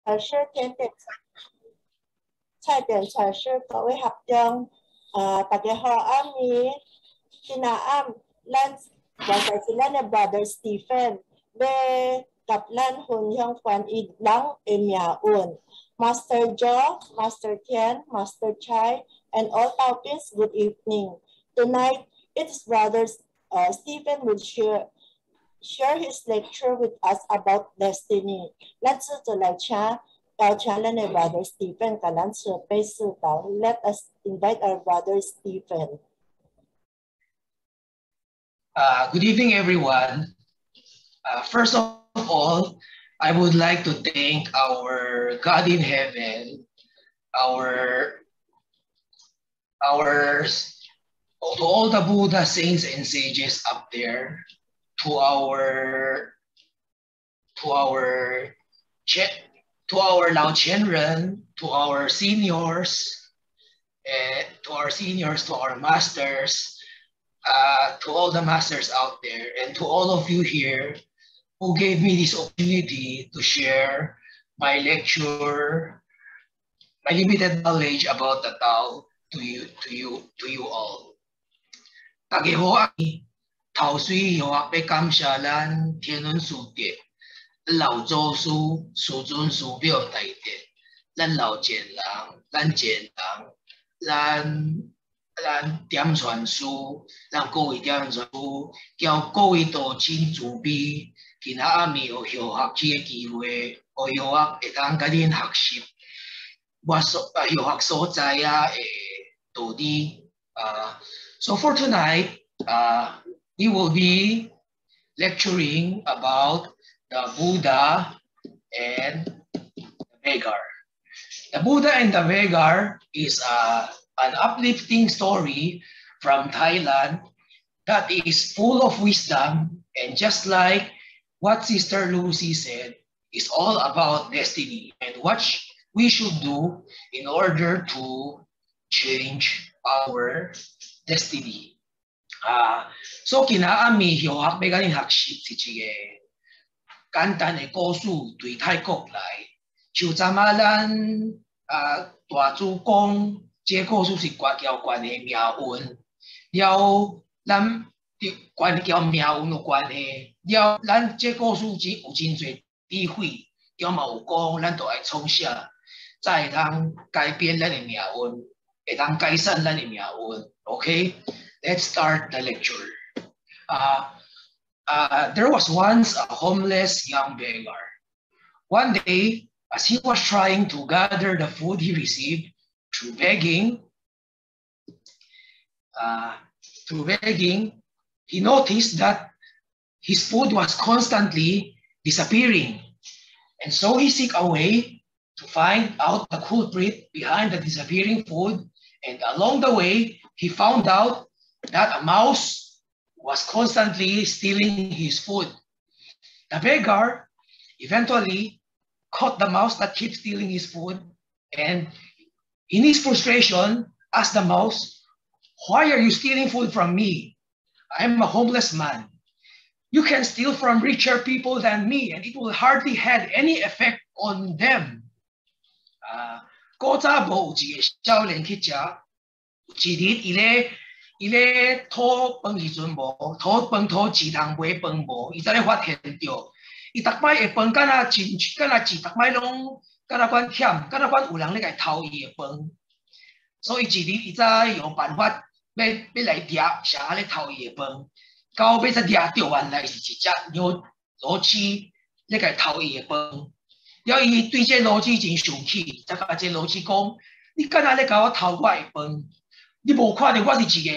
才是甜点菜点才是各位合眾大家好暗暝今仔暗咱現在是咱的 brother Stephen 要甲咱分享關於人的命運 Master Joe, Master Tian, Master Chai, and all Taopians, good evening. Tonight, it's brother Stephen will share his lecture with us about destiny. 咱接着來請邀請咱的 brother Stephen 甲咱做背示導 Let us invite our brother Stephen. Good evening, everyone. First of all, I would like to thank our God in heaven, to all the Buddha saints and sages up there, to our Lao Chenren, to our seniors, to our masters, to all the masters out there, and to all of you here who gave me this opportunity to share my lecture, my limited knowledge about the Tao to you all. Tagehoaki, Tao Sui Yoak Bekam Shalan, Tianun Sute, Lao Zhou Su, Suzun Su Bio Taite, Lan Lao Jian Lang, Lan Jian Lang, Lan Tiam Chuan Su, Lan Go Yi Tiam Chuan Su, Giao Go Yi Do Chin Zu Bi, Kina Ami O Hyo Hak Chi Ki Hue, O Hyo Hak Etang Kadin Hak Ship, Was Hyo Hak So Zaya Do Di. So for tonight, we will be lecturing about the Buddha and the Veigar. The Buddha and the Veigar is an uplifting story from Thailand that is full of wisdom, and just like what Sister Lucy said, is all about destiny and what we should do in order to change our destiny. So kinaami hyohak beganin hakship si chige kantan e kosu tui Thai kok lai chiu zamalan tua zu gong jie kosu si kwa kiao quan he miao un liao lam quan kiao miao un no quan he liao lan jie kosu ji u jin zui bi hui kiao ma u gong lan do ai chong xia zai tang gai bian lan de miao un e tang gai san lan de miao un. Okay, let's start the lecture. There was once a homeless young beggar. One day, as he was trying to gather the food he received through begging, he noticed that his food was constantly disappearing. And so he sought a way to find out the culprit behind the disappearing food. And along the way, he found out that a mouse was constantly stealing his food. The beggar eventually caught the mouse that keeps stealing his food, and in his frustration asked the mouse, "Why are you stealing food from me? I'm a homeless man. You can steal from richer people than me, and it will hardly have any effect on them." 古早無有一個少年去食，一日伊咧討飯時陣無，討飯討錢通買飯無，伊才咧發現到，伊逐擺下飯敢若錢逐擺攏敢若款欠，敢若款有人咧甲伊偷伊嘅飯，所以一日伊才用辦法要來抓誰咧偷伊嘅飯，到尾才抓到原來是一隻鸕鷥咧甲伊偷伊嘅飯。了伊對這鸕鷥真生氣，才甲這鸕鷥講：你敢若咧甲我偷我嘅飯？你無看到我是一個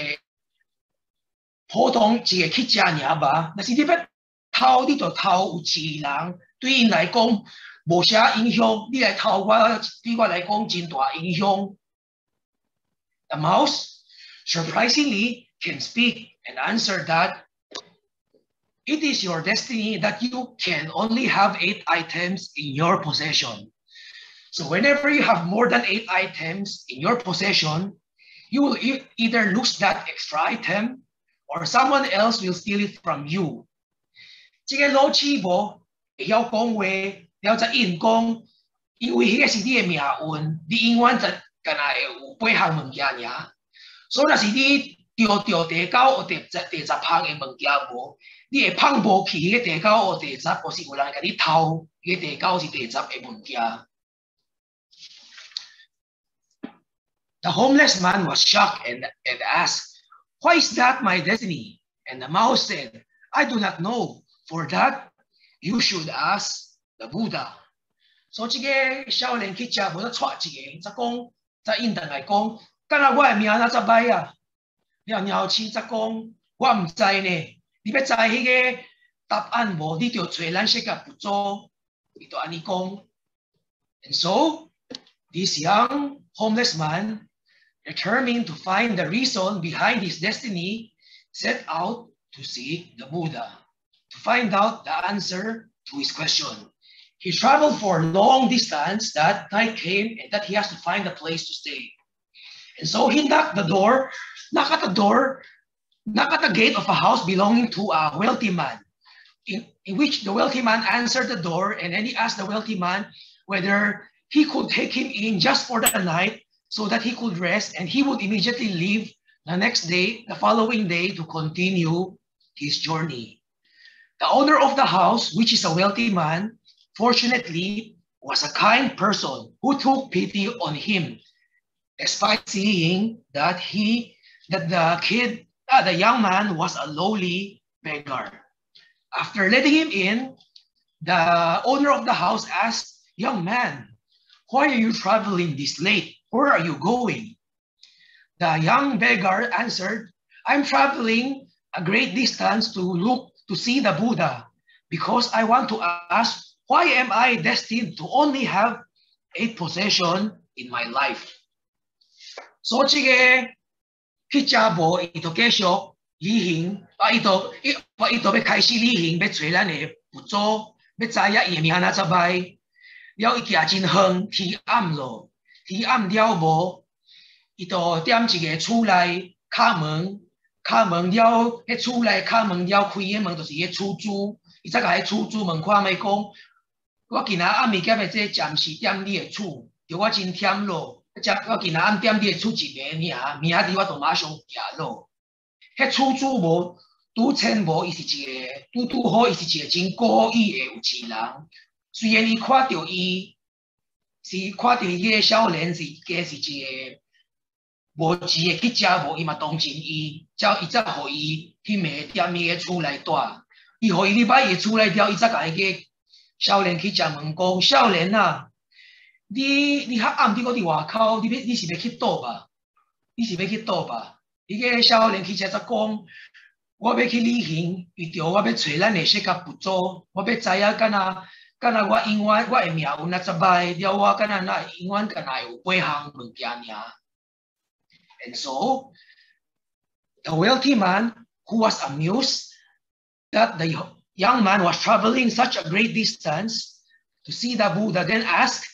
普通一個乞食爾吧？但是你要偷，你就偷有錢人，對因來講無啥影響。你來偷我，對我來講真大影響。The mouse surprisingly can speak and answer that it is your destiny that you can only have 8 items in your possession. So whenever you have more than 8 items in your possession, you will either lose that extra item or someone else will steal it from you. 這個老師無會曉講話，了才應講因为迄个是你的命运，你永远就敢若会有8项物件尔。所以若是你钓第9或第10项的物件无，你会放无去迄个第9或第10，或是有人甲你偷迄个第9是第10的物件。The homeless man was shocked and asked, "Why is that my destiny?" And the mouse said, "I do not know. For that, you should ask the Buddha." 所以这个少年去食无，再带一个，再应等来讲，敢若我的命哪遮歹啊？了次则讲，我唔知呢。你要知迄个答案无？你就找咱世界佛祖，伊就安尼讲。And so this young homeless man, determined to find the reason behind his destiny, set out to seek the Buddha, to find out the answer to his question. He traveled for a long distance. That night came and that he has to find a place to stay. And so he knocked at the gate of a house belonging to a wealthy man, in which the wealthy man answered the door, and then he asked the wealthy man whether he could take him in just for the night so that he could rest, and he would immediately leave the following day, to continue his journey. The owner of the house, which is a wealthy man, fortunately was a kind person who took pity on him, despite seeing that the young man was a lowly beggar. After letting him in, the owner of the house asked, "Young man, why are you traveling this late? Where are you going?" The young beggar answered, "I'm traveling a great distance to see the Buddha, because I want to ask, why am I destined to only have 8 possessions in my life?" So 这个去食无，伊就继续旅行，伊就要开始旅行，要找咱的佛祖，要知影伊的命哪遮歹。了伊行真远，天暗咯，天暗了无，伊就踮一个厝内敲门了，迄厝内敲门了，开个门就是迄厝主，伊才甲迄厝主问看觅讲，我今仔暗暝减的这暂时踮你的厝，着我真忝咯。我今仔暗踮你的厝一暝尔，明仔日我就马上行咯。迄厝主无拄称无，伊是一个拄好，伊是一个真故意的有钱人。虽然伊看到伊个少年是一个无钱的去食无，伊嘛同情伊，伊才互伊去踮伊个厝内住。伊互伊入摆伊个厝内了，伊才甲迄个少年去食问讲：少年啊，你较暗你搁伫外口，你是要去倒吧？迄个少年去食则讲：我要去旅行，为着我要找咱的世界佛祖，我要知影敢若我永远我的命运哪遮歹，了我敢若哪会永远敢若有8项物件尔。And so the wealthy man, who was amused that the young man was traveling such a great distance to see the Buddha, then asked,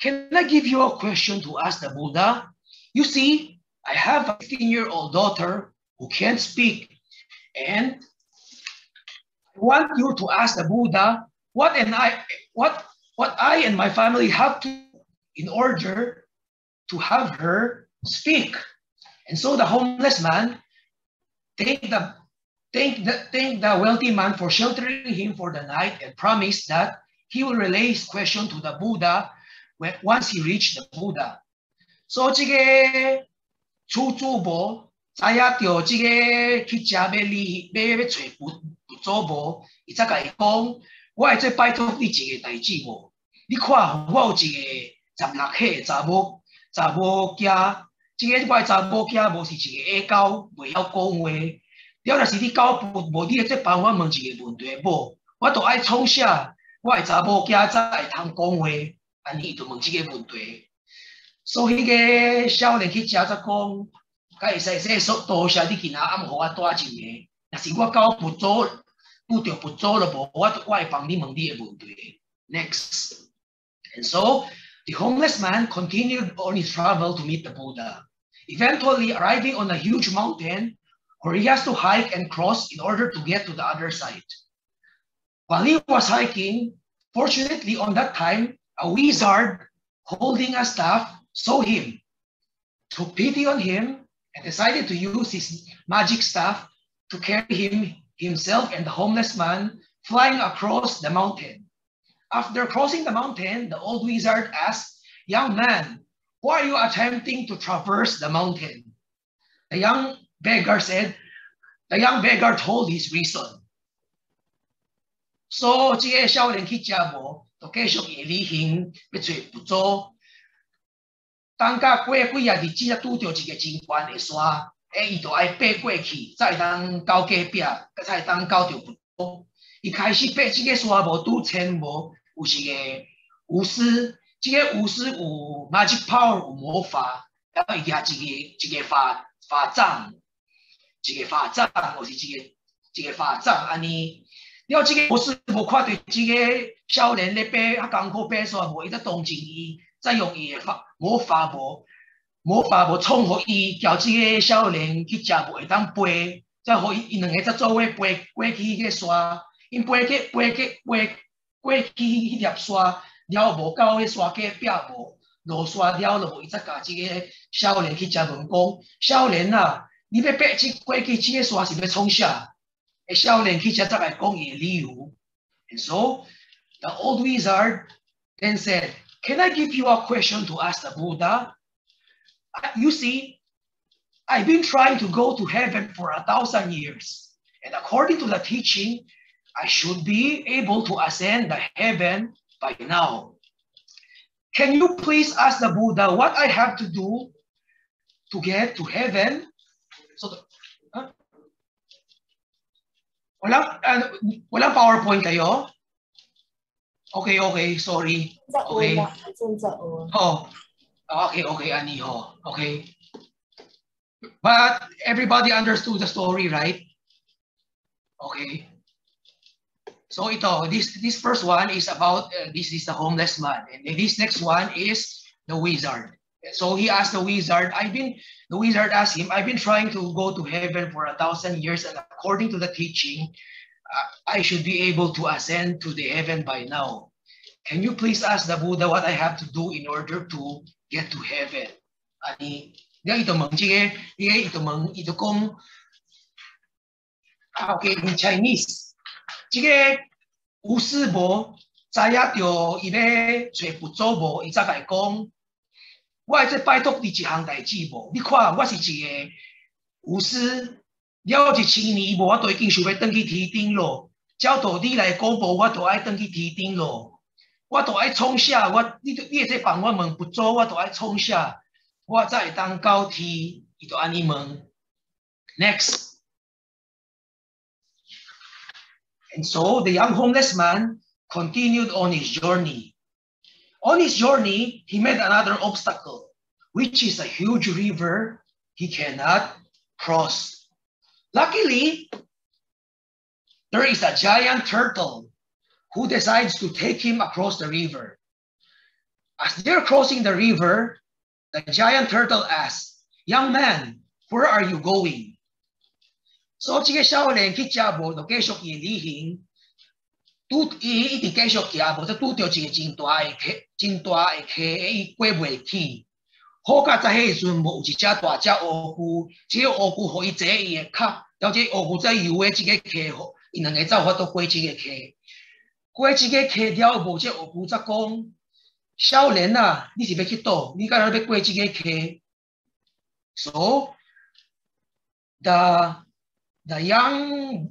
"Can I give you a question to ask the Buddha? You see, I have a 15-year-old daughter who can't speak, and I want you to ask the Buddha what I and my family have to in order to have her speak." And so the homeless man thanked the wealthy man for sheltering him for the night, and promised that he will relay his question to the Buddha once he reached the Buddha. So 这个厝主无知影到这个去食要找佛祖无，伊才甲伊讲：我会做拜托你一个代志无？你看，我有一个16岁的查某囝。这个我的查某囝无是一个A狗，袂晓讲话。了，若是你狗无，你会做帮我问一个问题无？我都爱创啥？我的查某囝才会通讲话，安尼伊就问这个问题。所以迄个少年去食则讲，甲会使说多谢你今仔暗互我带一暝。若是我到佛祖遇到佛祖了无，我会帮你问你的问题。Next, and so the homeless man continued on his travel to meet the Buddha, eventually arriving on a huge mountain where he has to hike and cross in order to get to the other side. While he was hiking, fortunately on that time, a wizard holding a staff saw him, took pity on him, and decided to use his magic staff to carry himself and the homeless man flying across the mountain. After crossing the mountain, the old wizard asked, "Young man, why are you attempting to traverse the mountain?" The young beggar told his reason. So, 这个少年去食无，就继续伊旅行，要找佛祖。当甲过几啊日子，才拄着一个真悬的山，伊就爱爬过去，才会当到隔壁，才会当到着佛祖。伊开始爬这个山无拄前无，有一个巫师，这个巫师有 magic power 有魔法，然后伊举一个法杖，或是一个法杖安尼。了，这个巫师无看到这个少年咧爬较艰苦爬山无，伊才同情伊，再用伊的魔法无创互伊，叫这个少年去食无会当飞，再互伊两个才做伙飞过去迄个山，因飞去迄粒山，了无到迄山隔壁无落山了无，伊才甲这个少年去食问讲，少年啊，你要爬过去这个山是要创啥？少年去才来讲伊的理由。And so the old wizard then said, "Can I give you a question to ask the Buddha? You see, I've been trying to go to heaven for 1,000 years. And according to the teaching, I should be able to ascend the heaven by now. Can you please ask the Buddha what I have to do to get to heaven?" So, walang PowerPoint kayo? Okay, sorry. Okay. Oh, okay, ani ho. Okay. But everybody understood the story, right? Okay. So this first one is about this is the homeless man, and this next one is the wizard. So he asked the wizard, the wizard asked him, "I've been trying to go to heaven for 1,000 years, and according to the teaching, I should be able to ascend to the heaven by now. Can you please ask the Buddha what I have to do in order to get to heaven?" Ani, ito kong, okay, in Chinese. 这个巫师无知影到伊要找佛祖无，伊才来讲。我这拜托你一项代志无？你看，我是一个巫师，了1000年无，我都已经想要转去天顶咯。照道理来讲无，我都爱转去天顶咯。我都爱创啥？你会使帮我问佛祖，我都爱创啥？我才会当到天，伊就安尼问。Next. And so the young homeless man continued on his journey. On his journey, he met another obstacle, which is a huge river he cannot cross. Luckily, there is a giant turtle who decides to take him across the river. As they're crossing the river, the giant turtle asks, "Young man, where are you going?" So 这个少年去食无，就继续伊旅行。伊一直继续行，无就拄着一个真大的溪，伊过袂去。好甲在迄时阵，无有一只大只乌龟，这个乌龟互伊坐伊的脚，了这乌龟在游的这个溪，伊两个才有法度过这个溪。过这个溪了无，这乌龟才讲：少年啊，你是要去倒？你敢若要过这个溪 ？So the young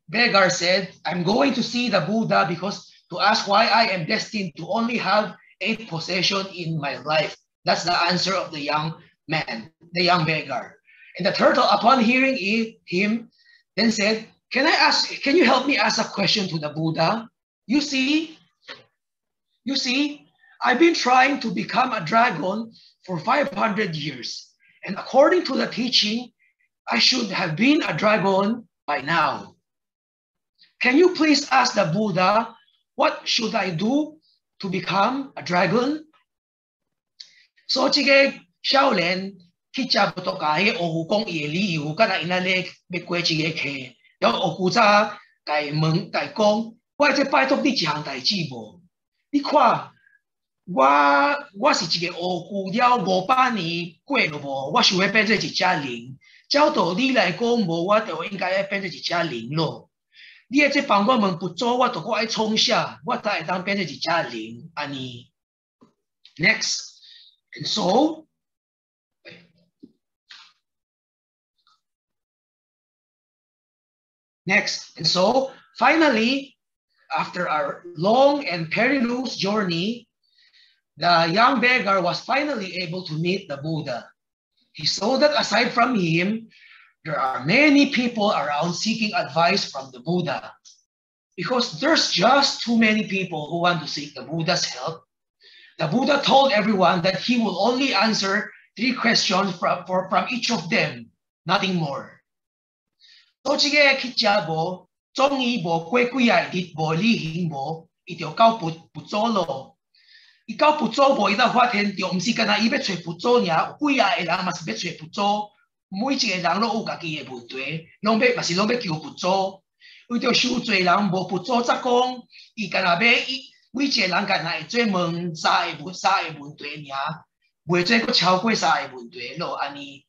beggar said, "I'm going to see the Buddha because to ask why I am destined to only have 8 possessions in my life." That's the answer of the young man, the young beggar. And the turtle, upon hearing him, then said, Can you help me ask a question to the Buddha? You see, I've been trying to become a dragon for 500 years. And according to the teaching, I should have been a dragon by now. Can you please ask the Buddha, what should I do to become a dragon? So 这个少年去食不到甲迄乌龟讲伊的理由，敢若因安尼要过这个溪，然后乌龟早甲伊讲，我这拜托你一项代志无？你看，我是一个学了500年过了无，我想要变做一只灵。照道理来讲，无我就应该要变做一只灵咯。你这帮我们不做，我就爱冲下，我才会当变做一只灵。安尼 ，next， and so next, and so finally, after our long and perilous journey, the young beggar was finally able to meet the Buddha. He saw that aside from him, there are many people around seeking advice from the Buddha. Because there's just too many people who want to seek the Buddha's help. The Buddha told everyone that he will only answer 3 questions from each of them, nothing more. So, 這個乞食無，終於無過幾啊日無履行無，伊就到佛祖咯。伊到佛祖無，伊才發現就唔是干那伊要找佛祖爾，有幾啊個人嘛是要找佛祖，每一個人都有家己嘅問題，攏要求佛祖。為着受罪人無佛祖則講，伊干那要每一個人干那會做問3個問題爾，袂做佫超過3個問題咯，安尼。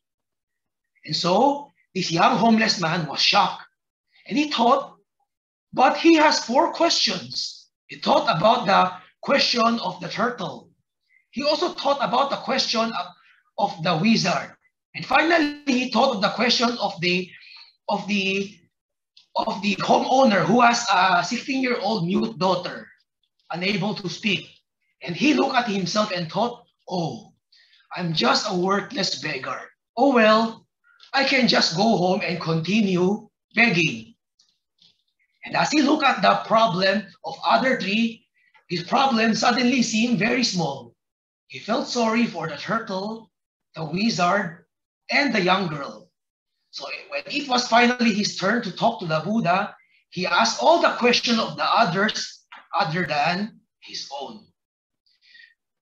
And so this young homeless man was shocked, and he thought, but he has 4 questions. He thought about the question of the turtle. He also thought about the question of the wizard. And finally, he thought of the question of the homeowner who has a 16-year-old mute daughter, unable to speak. And he looked at himself and thought, oh, I'm just a worthless beggar. Oh well, I can just go home and continue begging. And as he looked at the problem of other 3, his problem suddenly seemed very small. He felt sorry for the turtle, the wizard, and the young girl. So when it was finally his turn to talk to the Buddha, he asked all the questions of the others other than his own.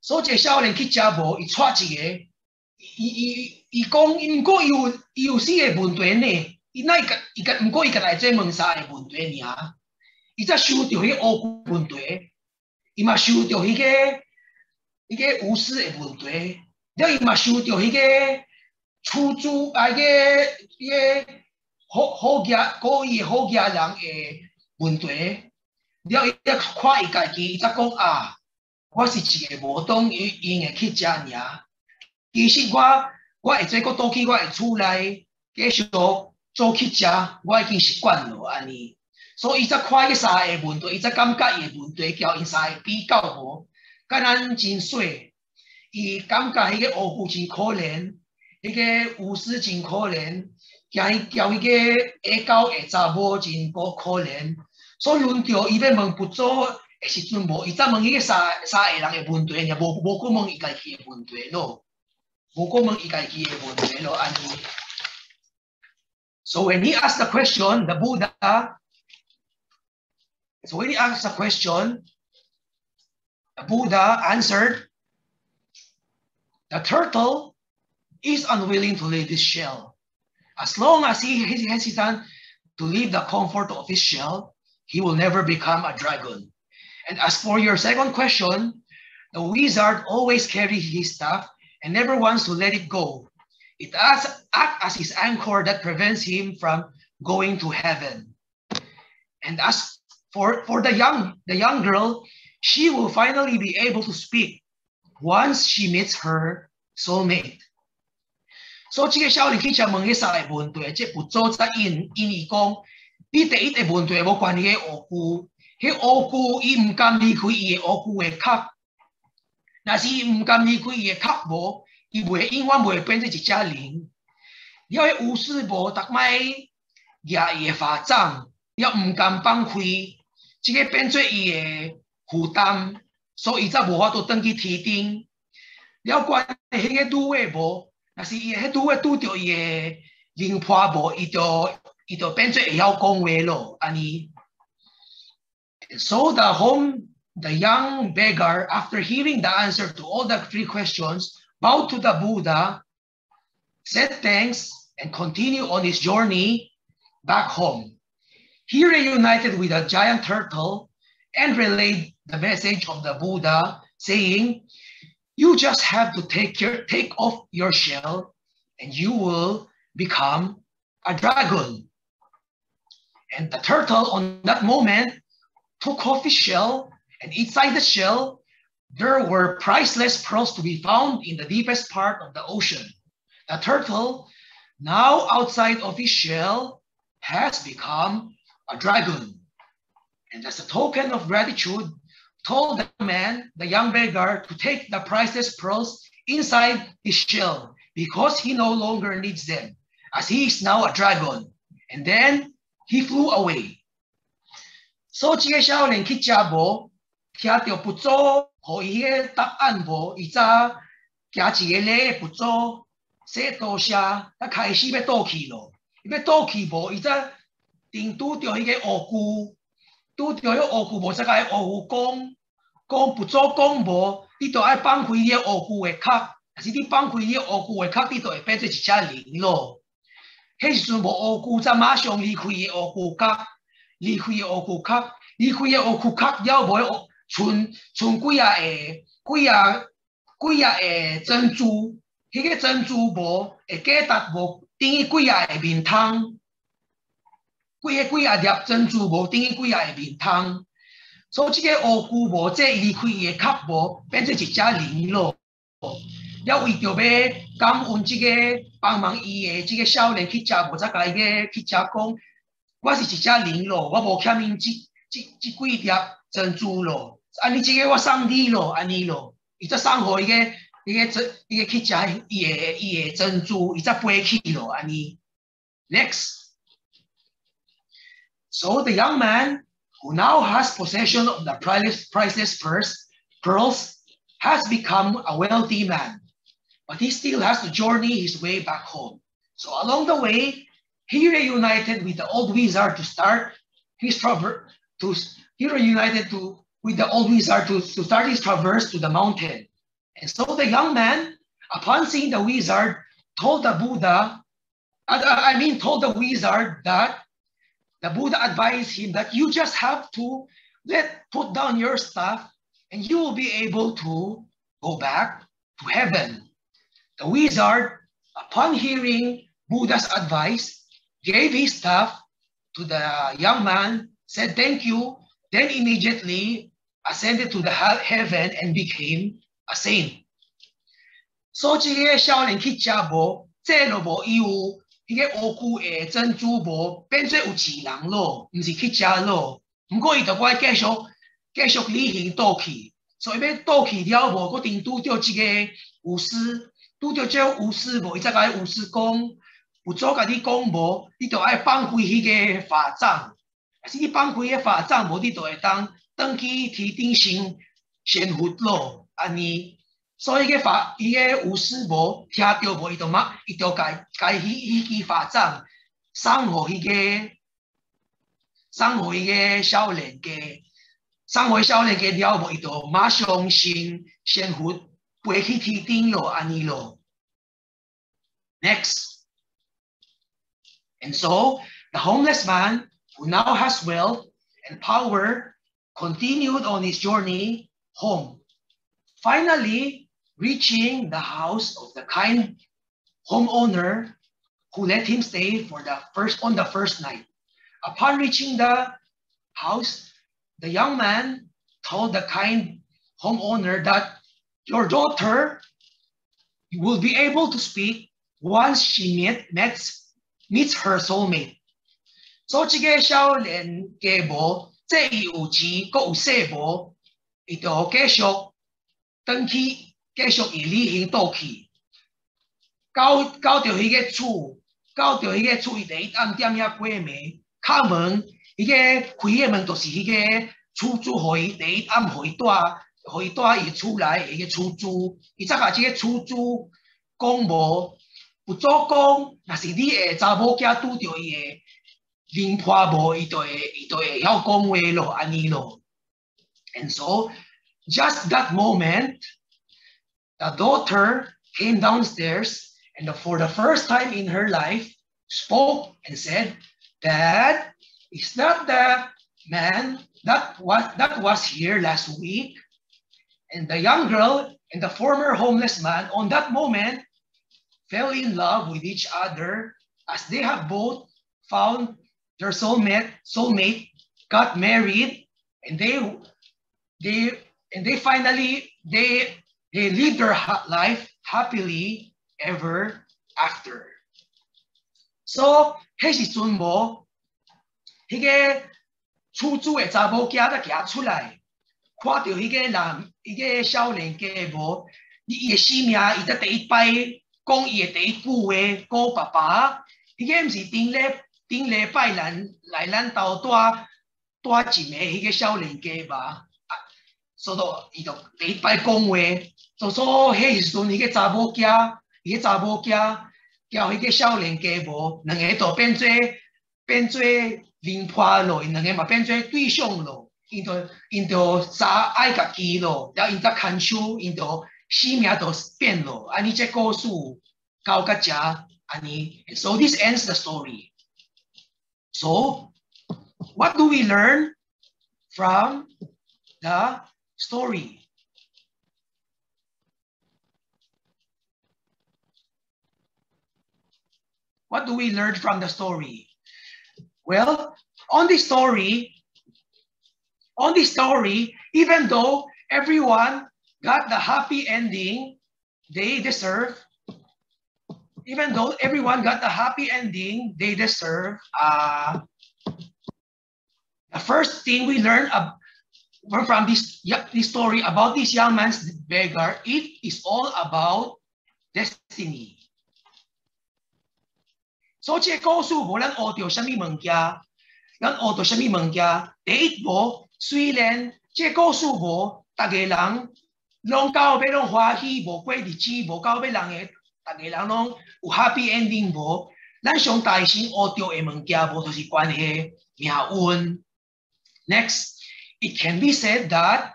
So 這少年乞食無，伊帶一個，伊講，毋過伊有4個問題呢，毋過伊個來做問3個問題爾，伊才受到迄個烏問題，伊嘛受到迄個巫師的問題，了伊嘛受到迄個出租啊，迄個好嘢故意好嘢人的問題，了伊看伊家己，伊才講啊，我是一個無懂用的乞食爾。其實我會做佫倒去我的厝內繼續做乞食，我已經習慣了安尼。所以伊才看迄3個問題，伊才感覺伊的問題交因3個比較無，敢咱真水。伊感覺迄個烏龜真可憐，迄個巫師真可憐，叫迄個下狗下查某真無可憐。所以輪到伊要問佛祖的時陣無，伊才問迄個三個人的問題，爾無佫問伊家己的問題咯。So when he asked the question, the Buddha, answered, the turtle is unwilling to leave his shell. As long as he is hesitant to leave the comfort of his shell, he will never become a dragon. And as for your second question, the wizard always carries his staff and never wants to let it go. It acts as his anchor that prevents him from going to heaven. And as for the young girl, she will finally be able to speak once she meets her soulmate. So 這個少年乞食問迄3個問題，這佛祖才因伊講，你第一個問題無關迄個烏龜，迄烏龜伊唔甘離開伊個烏龜的殼。若是伊唔甘離開伊個殼無，伊永遠袂變做一隻靈。了迄巫師無，逐擺舉伊個法杖，了唔甘放開，這個變做伊個負擔，所以伊才無法度轉去天頂。了關迄個女的無，若是伊迄女的拄着伊個靈伴無，伊就變做會曉講話咯，安尼。So the young beggar, after hearing the answer to all the 3 questions, bowed to the Buddha, said thanks, and continued on his journey back home. He reunited with a giant turtle and relayed the message of the Buddha saying, you just have to take off your shell and you will become a dragon. And the turtle on that moment took off his shell, and inside the shell, there were priceless pearls to be found in the deepest part of the ocean. The turtle, now outside of his shell, has become a dragon. And as a token of gratitude, told the man, the young beggar, to take the priceless pearls inside his shell because he no longer needs them, as he is now a dragon. And then he flew away. So 这个少年去食无，听到佛祖和伊个答案无，伊早行一个礼佛祖，说多谢，啊开始要倒去咯。要倒去无，伊早定拄着迄个乌龟，拄着迄个乌龟无，才甲迄乌龟讲佛祖讲无，你著爱放开你个乌龟个壳，但是你放开你个乌龟个壳，你著会变做一只灵咯。迄时阵无乌龟，则马上离开伊个乌龟壳。离开个乌龟壳，离开个乌龟壳了无？剩几啊个珍珠，迄个珍珠无会价值无等于几啊个面汤，几啊粒珍珠无等于几啊个面汤。所以即个乌龟无，这离开伊个壳无，变做一只灵咯。了为着要感恩即个帮忙伊个即个少年去食无，才甲伊个去食讲。我是一只灵咯，我无欠恁这几粒珍珠咯，安尼这个我送你咯，安尼咯，伊则送互伊个去食伊个珍珠，伊则飞去咯，安尼。Next, so the young man who now has possession of the priceless pearls has become a wealthy man, but he still has to journey his way back home. So along the way, he reunited with the old wizard to start his traverse to start his traverse to the mountain. And so the young man, upon seeing the wizard, told the wizard that the Buddha advised him that you just have to put down your stuff and you will be able to go back to heaven. The wizard, upon hearing Buddha's advice, gave his stuff to the young man, said thank you, then immediately ascended to the heaven and became a saint. So 这个少年去食无，这就无伊有迄个乌龟的珍珠无，变做有钱人咯，毋是去食咯。不过伊就该继续旅行倒去，所以要倒去了无，佫定拄着这个巫师，拄着这巫师无，伊才甲迄巫师讲。有祖甲你讲无，你著爱放开迄个法掌。但是你放开迄法掌无，你著会当转去天顶上仙佛咯，安尼。所以迄个巫师无听到无，伊著甲迄支法掌送互迄个少年家，送互少年家了无，伊著马上升仙佛飞去天顶咯，安尼咯。Next. And so, the homeless man, who now has wealth and power, continued on his journey home, finally reaching the house of the kind homeowner who let him stay on the first night. Upon reaching the house, the young man told the kind homeowner that your daughter will be able to speak once she meets her soulmate. So 这个少年家无，这伊有钱，佮有势无，伊就继续转去，继续以旅行倒去。到着迄个厝，伊第一暗点遐过暝，敲门，迄个开个门就是迄个厝主，互伊第一暗互伊住伊厝内迄个厝主，伊才甲即个厝主讲无。有祖讲，若是你的查某囝拄着伊的灵伴无，伊就会晓讲话咯，安尼咯。And so, just that moment, the daughter came downstairs and for the first time in her life spoke and said, "Dad, is that the man that was here last week?" And the young girl and the former homeless man on that moment fell in love with each other as they have both found their soulmate, got married, and they finally live their life happily ever after. So, 迄時陣無，迄個厝主的查某囝才行出來，看到迄個少年家無，伊的生命，伊才第一擺講伊的第一句話，講爸爸，迄個毋是頂禮拜來咱兜住一暝迄個少年家吧？所以伊就第一擺講話，就說迄時陣迄個查某囝，叫迄個少年家無，兩個就變做鄰伴咯，因兩個嘛變做對象咯，因就相愛家己咯，然後因才牽手，因就生命就變咯，安尼這故事到甲遮安尼。So this ends the story. So what do we learn from the story? What do we learn from the story? Well, on this story, even though everyone got the happy ending they deserve, the first thing we learn from this story about this young man's beggar, it is all about destiny. So 這個故事無咱學到什麼物件？第一步，雖然這個故事無大家人攏到尾攏歡喜，無過日子，無到尾大家人攏有 happy ending 無，咱上大先學到嘅物件無，就是關係命運。Next, it can be said that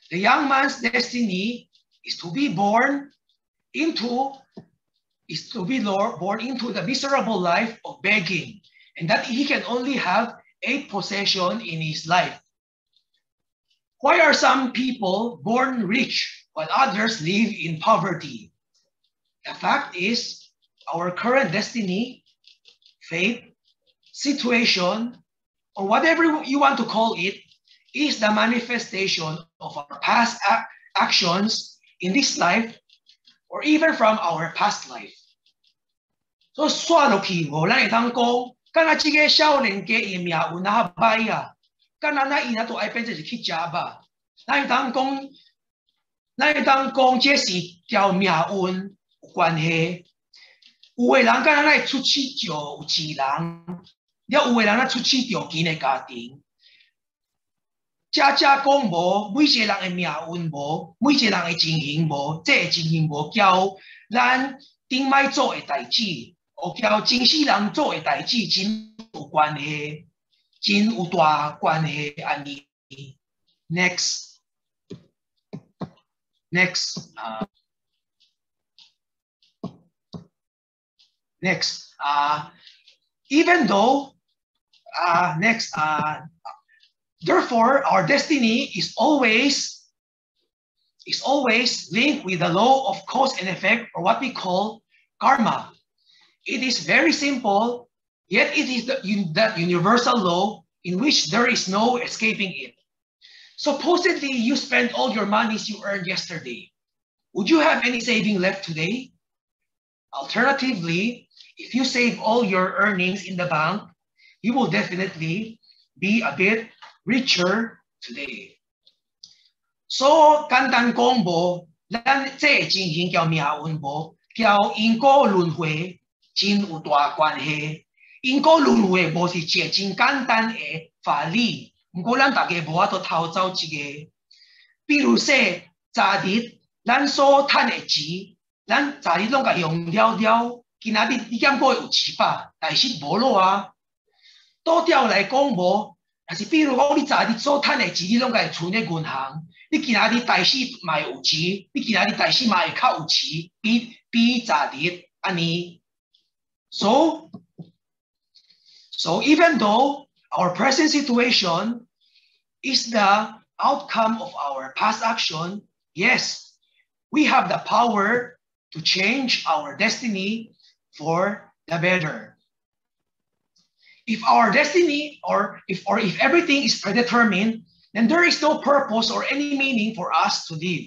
the young man's destiny is to be born into the miserable life of begging, and that he can only have 8 possessions in his life. Why are some people born rich while others live in poverty? The fact is, our current destiny, fate, situation, or whatever you want to call it, is the manifestation of our past actions in this life, or even from our past life. So 算落去，無咱會通講，敢若這個少年家伊命運哪歹啊？敢若伊若都愛變做是去食吧？咱會通講，這是條命運有關係。有個人敢若會出世就有錢人，了有個人出世就有錢的家庭。這講無，每一個人的命運無，每一個人的情形無，這個情形無交咱頂擺做的代誌。我叫真世人做的代志真有關係，真有大關係安尼。Next, even though, therefore, our destiny is always linked with the law of cause and effect, or what we call karma. It is very simple, yet it is that universal law in which there is no escaping it. Supposedly, you spent all your monies you earned yesterday. Would you have any saving left today? Alternatively, if you save all your earnings in the bank, you will definitely be a bit richer today. So, 簡單講無，咱這個情形叫命運無，叫因果輪迴。真有大關係，因果輪迴無是一個真簡單的法理，不過咱大家無法度偷走一個。比如說，昨日咱所賺的錢，咱昨日攏甲用了，今仔日你減過有700，但是無咯啊。倒掉來講無，但是比如講你昨日所賺的錢，你攏甲存喺銀行，你今仔日大死嘛有錢，你今仔日大死嘛會較有錢，比昨日安尼。So even though our present situation is the outcome of our past action, Yes, we have the power to change our destiny for the better. If our destiny or if everything is predetermined, then there is no purpose or any meaning for us to live.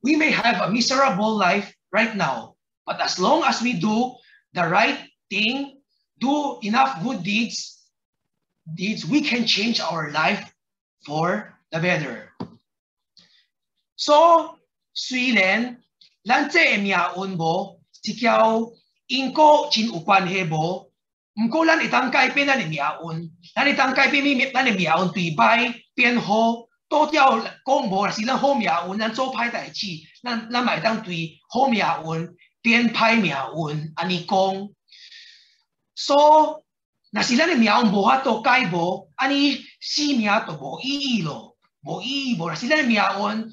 We may have a miserable life right now, but as long as we do the right thing, do enough good deeds, we can change our life for the better. So,雖然咱這個命運無是叫因果真有關係無，不過咱會當改變咱的命運，咱會當改變咱的命運對歹變好。多條講無，若是咱好命運，咱做歹代志，咱嘛會當對好命運變歹命運，安尼講。所以，若是咱的命運無法度改無，安尼生命就無意義咯，無意義無。若是咱的命運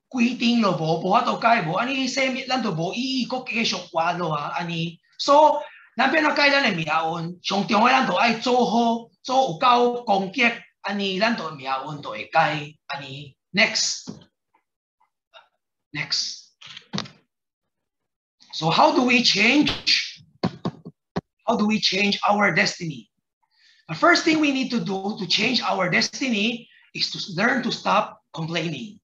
規定咯無法度改無，安尼生命咱就無意義，佫繼續活咯啊，安尼。所以，咱變怎改咱的命運，上重要咱就愛做好，做有夠公結。Ani lang to miya to ekay ani next. So how do we change? How do we change our destiny? The first thing we need to do to change our destiny is to learn to stop complaining.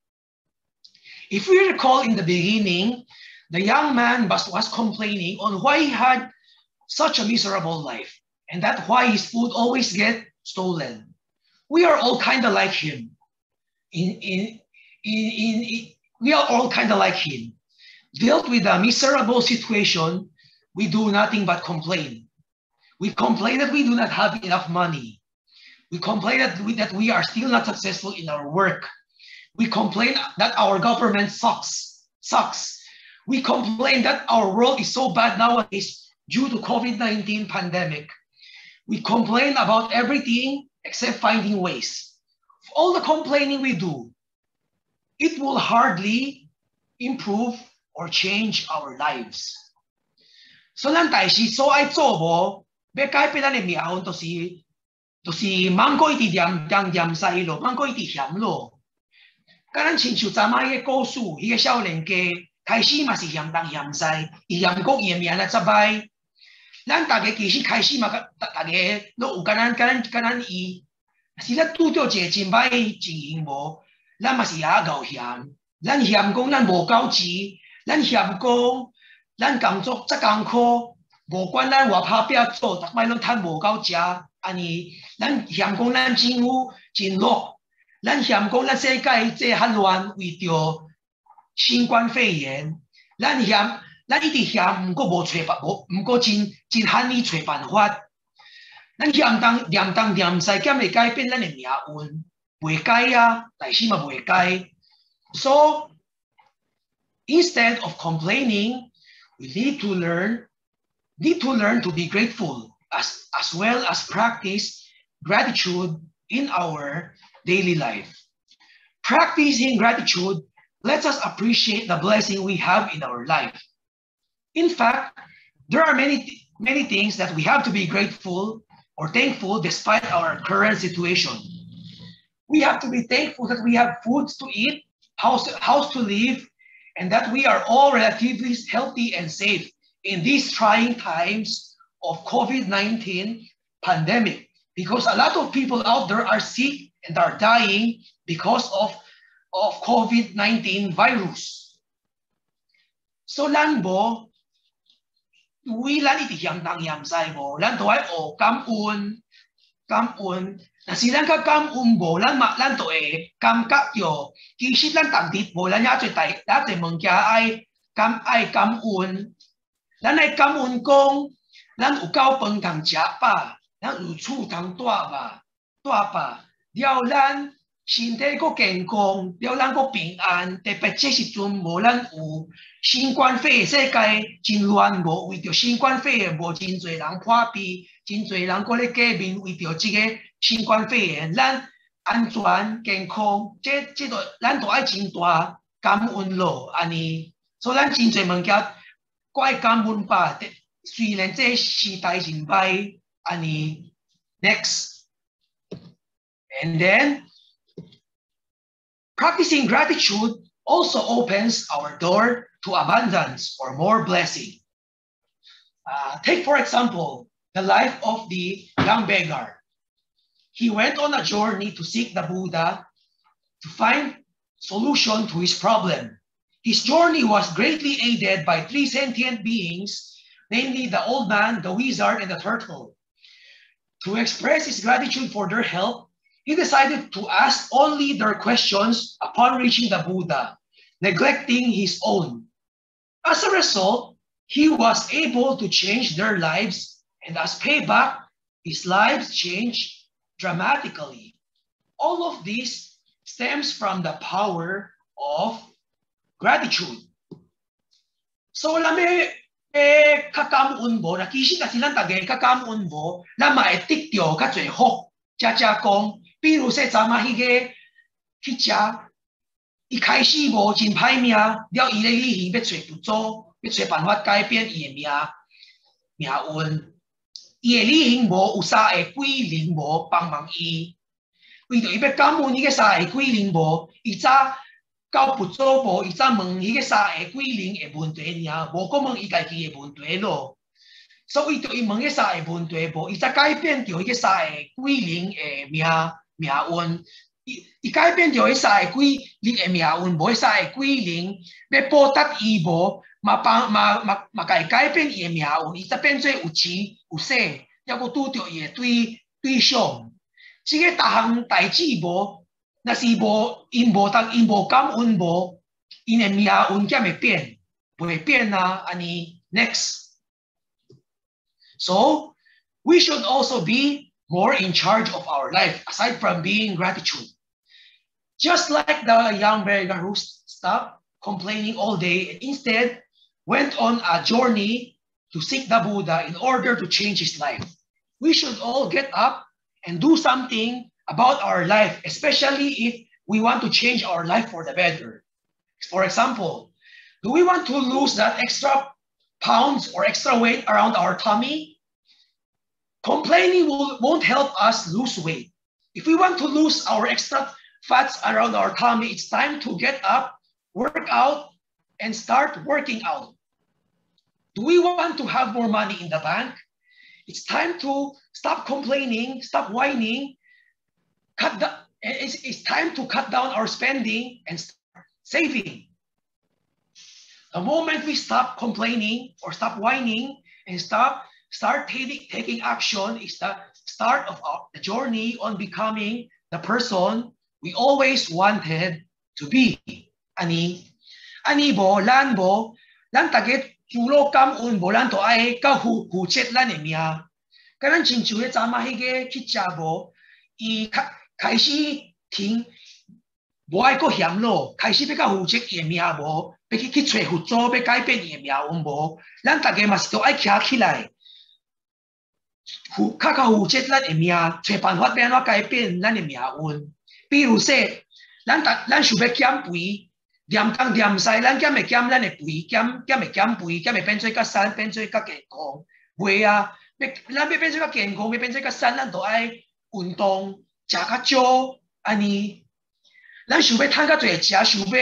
If we recall in the beginning, the young man was complaining on why he had such a miserable life, and that's why his food always get stolen. We are all kind of like him. We are all kind of like him. Dealt with a miserable situation, we do nothing but complain. We complain that we do not have enough money. We complain that we are still not successful in our work. We complain that our government sucks. We complain that our world is so bad nowadays due to COVID-19 pandemic. We complain about everything except finding ways. All the complaining we do, it will hardly improve or change our lives. So lang tayo so ay做要改變咱的命運，就是芒果一直念使咯，芒果一直嫌咯。甲咱親像昨晚迄個故事，迄個少年家開始嘛是嫌東嫌西，伊嫌講伊的命啊真歹。咱大家其實開始嘛，大家都有咱伊，是咱拄到一個真歹情形無，咱嘛是也夠嫌。咱嫌講咱無夠錢，咱嫌講咱工作遮艱苦，無管咱外拍拼做，逐擺攏趁無夠食，安尼。咱嫌講咱政府真弱，咱嫌講咱世界這較亂，為着新冠肺炎，咱一直嫌，毋過無找法，毋過真罕哩找辦法。咱嫌念西，兼會改變咱的命運，袂改啊，但是嘛袂改。So instead of complaining, we need to learn to be grateful as well as practice gratitude in our daily life. Practicing gratitude lets us appreciate the blessing we have in our life. In fact, there are many things that we have to be grateful or thankful despite our current situation. We have to be thankful that we have food to eat, house to live, and that we are all relatively healthy and safe in these trying times of COVID-19 pandemic. Because a lot of people out there are sick and are dying because of COVID-19 virus. So lang bo, we lang iti yam say bo, lang to ay o kamun. Na silang ka kamun bo, lang to kam yo, kisit lang tagdit bo, lang yato dati mengkya ay kamun. Lang ay kamun kong, lang ukaw pang tang pa, lang uchu tang tua pa, diyaw lang, 身體個健康，了咱個平安，特別這時陣無咱有新冠肺炎世界真亂無，為着新冠肺炎無真濟人破病，真濟人個咧過面，為着這個新冠肺炎，咱安全健康，這個咱都愛真大感恩咯，安尼，所以咱真濟物件，我愛感恩吧。雖然這時代真歹，安尼 next， and then. Practicing gratitude also opens our door to abundance or more blessing. Take, for example, the life of the young beggar. He went on a journey to seek the Buddha to find solution to his problem. His journey was greatly aided by three sentient beings, namely the old man, the wizard, and the turtle. To express his gratitude for their help, he decided to ask only their questions upon reaching the Buddha, neglecting his own. As a result, he was able to change their lives, and as payback, his lives changed dramatically. All of this stems from the power of gratitude. So lami kakamun bo, nakisi ka silang tagay kakamun bo, na maetik tyo ka zui hok, jia jia gong, 比如说咱们迄个去食，伊开始无真歹命，了伊咧旅行要找不足，要找办法改变伊的命运。伊的旅行无有三个鬼灵无帮忙伊，为着伊要感恩迄个三个鬼灵无，伊早到不足无，伊早问迄个三个鬼灵的问题尔，无讲问伊家己的问题咯。所以为着伊问迄三个问题无，伊才改变着迄个三个鬼灵的命运。伊改变着迄三个鬼灵的命运，无迄三个鬼灵要报答伊无，嘛甲伊改变伊的命运，伊才变做有钱有势，还佫拄着伊的对象。即个逐项代志无，若是无因无感恩无，因的命运才会变，袂变啊！安尼 next， so we should also be more in charge of our life, aside from being gratitude. Just like the young beggar who stopped complaining all day and instead went on a journey to seek the Buddha in order to change his life. We should all get up and do something about our life, especially if we want to change our life for the better. For example, do we want to lose that extra pounds or extra weight around our tummy? Complaining won't help us lose weight. If we want to lose our extra fats around our tummy, it's time to get up, work out, and start working out. Do we want to have more money in the bank? It's time to stop complaining, stop whining. It's time to cut down our spending and start saving. The moment we stop complaining or stop whining and start taking action, is the start of the journey on becoming the person we always wanted to be. Ani bo, lan taget chulo kam un bo lan to ay ka hu chet lan emia. Kanan chin chu za ma hige kitcha bo, I 开始停，无爱搁嫌咯，开始要甲负责伊的命无，要去找辅助，要改变伊的命运无，咱大家嘛是都爱徛起来，较负责咱的命，找办法要安怎改变咱的命运。比如说，咱想要减肥，念东念西，咱减会减咱的肥，减会减肥，减会变做较瘦，变做较健康。袂啊，咱要变做较健康，要变做较瘦，咱都爱运动。食较少，安尼，咱想要趁较侪食，想要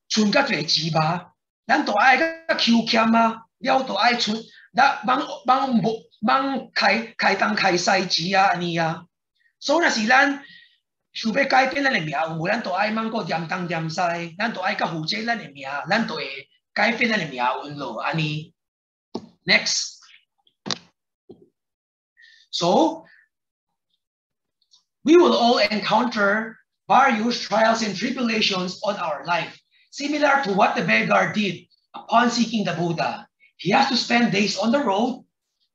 存较侪钱吧，咱都爱较抠俭啊，了都爱存，咱忙开东开西钱啊，安尼啊。所以若是咱想要改变咱的命运，咱都爱忙个念东念西，咱都爱较负责咱的命，咱都会改变咱的命运咯，安尼。Next， so we will all encounter various trials and tribulations on our life, similar to what the beggar did upon seeking the Buddha. He has to spend days on the road,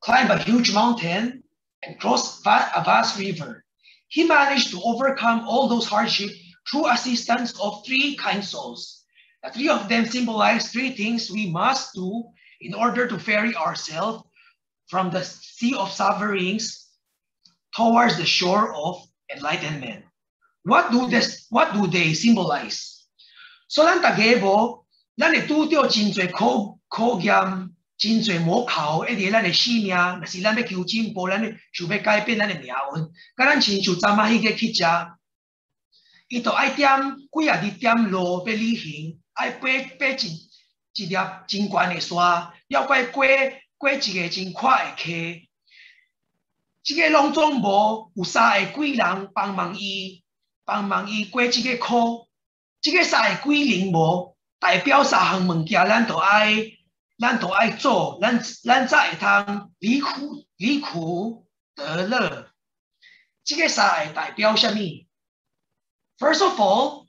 climb a huge mountain, and cross a vast river. He managed to overcome all those hardships through assistance of three kind souls. The three of them symbolize three things we must do in order to ferry ourselves from the sea of sufferings towards the shore of enlightenment. What do they symbolize? So 咱大家无，咱会拄到真侪考验，真侪磨考，一直咱的生命，若是咱要求进步，咱想要改变咱的命运。甲咱亲像昨晚迄个去食，伊都爱点几日点路要旅行，爱爬一粒真悬的山，了过一个真快的溪。这个拢总无有3个贵人帮忙伊过这个坎。这个3个贵人无代表3项物件，咱都爱做，咱才会通离苦得乐。这个3个代表什么 ？First of all,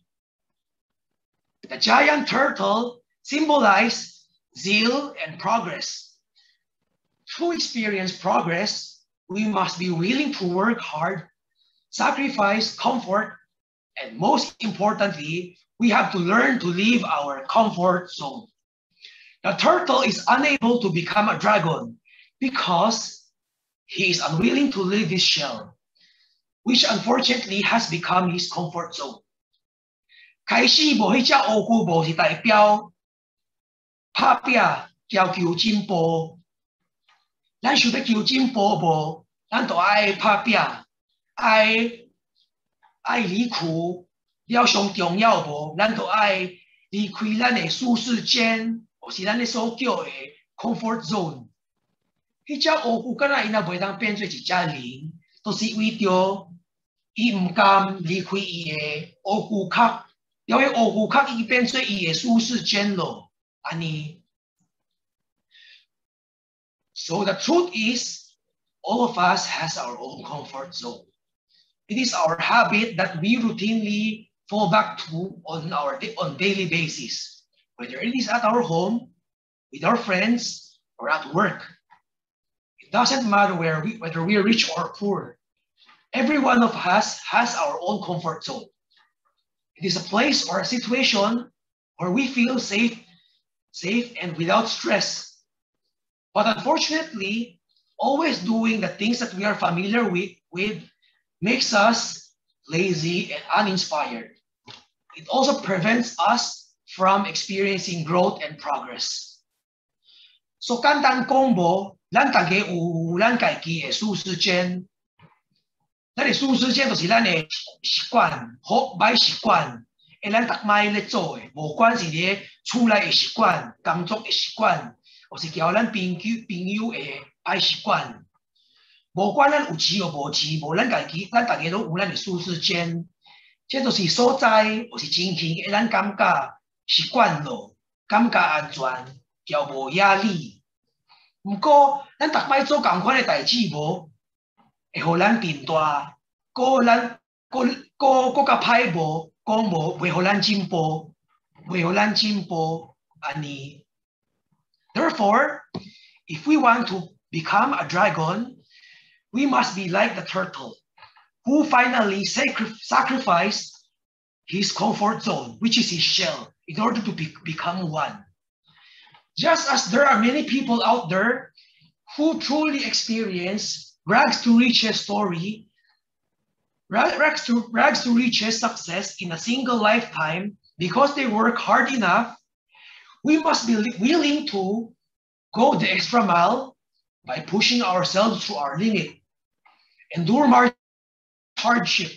the giant turtle symbolize zeal and progress. To experience progress, we must be willing to work hard, sacrifice comfort, and most importantly, we have to learn to leave our comfort zone. The turtle is unable to become a dragon because he is unwilling to leave his shell, which unfortunately has become his comfort zone. 开始无迄只乌龟无是代表拍拼求进步，咱想要求进步无，咱就爱拍拼，爱离开了上重要无，咱就爱离开咱的舒适圈，或是咱的所叫的 comfort zone。迄只乌龟敢若伊若袂当变做一只人，都是为着伊毋甘离开伊的乌龟壳，了迄乌龟壳伊变做伊的舒适圈咯，安尼。So the truth is, all of us has our own comfort zone. It is our habit that we routinely fall back to on daily basis, whether it is at our home, with our friends, or at work. It doesn't matter whether we are rich or poor. Every one of us has our own comfort zone. It is a place or a situation where we feel safe and without stress. But unfortunately, always doing the things that we are familiar with makes us lazy and uninspired. It also prevents us from experiencing growth and progress. So 简单讲无，咱大家有咱家己的舒适圈。咱的舒适圈就是咱的习惯，好歹习惯，咱逐摆咧做的，无管是咧厝内的习惯、工作的习惯。或是交咱朋友的歹习惯，无管咱有钱或无钱，无咱大家都有咱的舒适圈，这就是所在或是情形，会咱感觉习惯咯，感觉安全，又无压力。毋过，咱逐摆做同款的代志无，会互咱变大，搁较歹无，讲无袂互咱进步，安尼。Therefore, if we want to become a dragon, we must be like the turtle, who finally sacrificed his comfort zone, which is his shell, in order to become one. Just as there are many people out there who truly experience rags to riches story, rags to riches success in a single lifetime because they work hard enough, we must be willing to go the extra mile by pushing ourselves to our limit, endure hardship,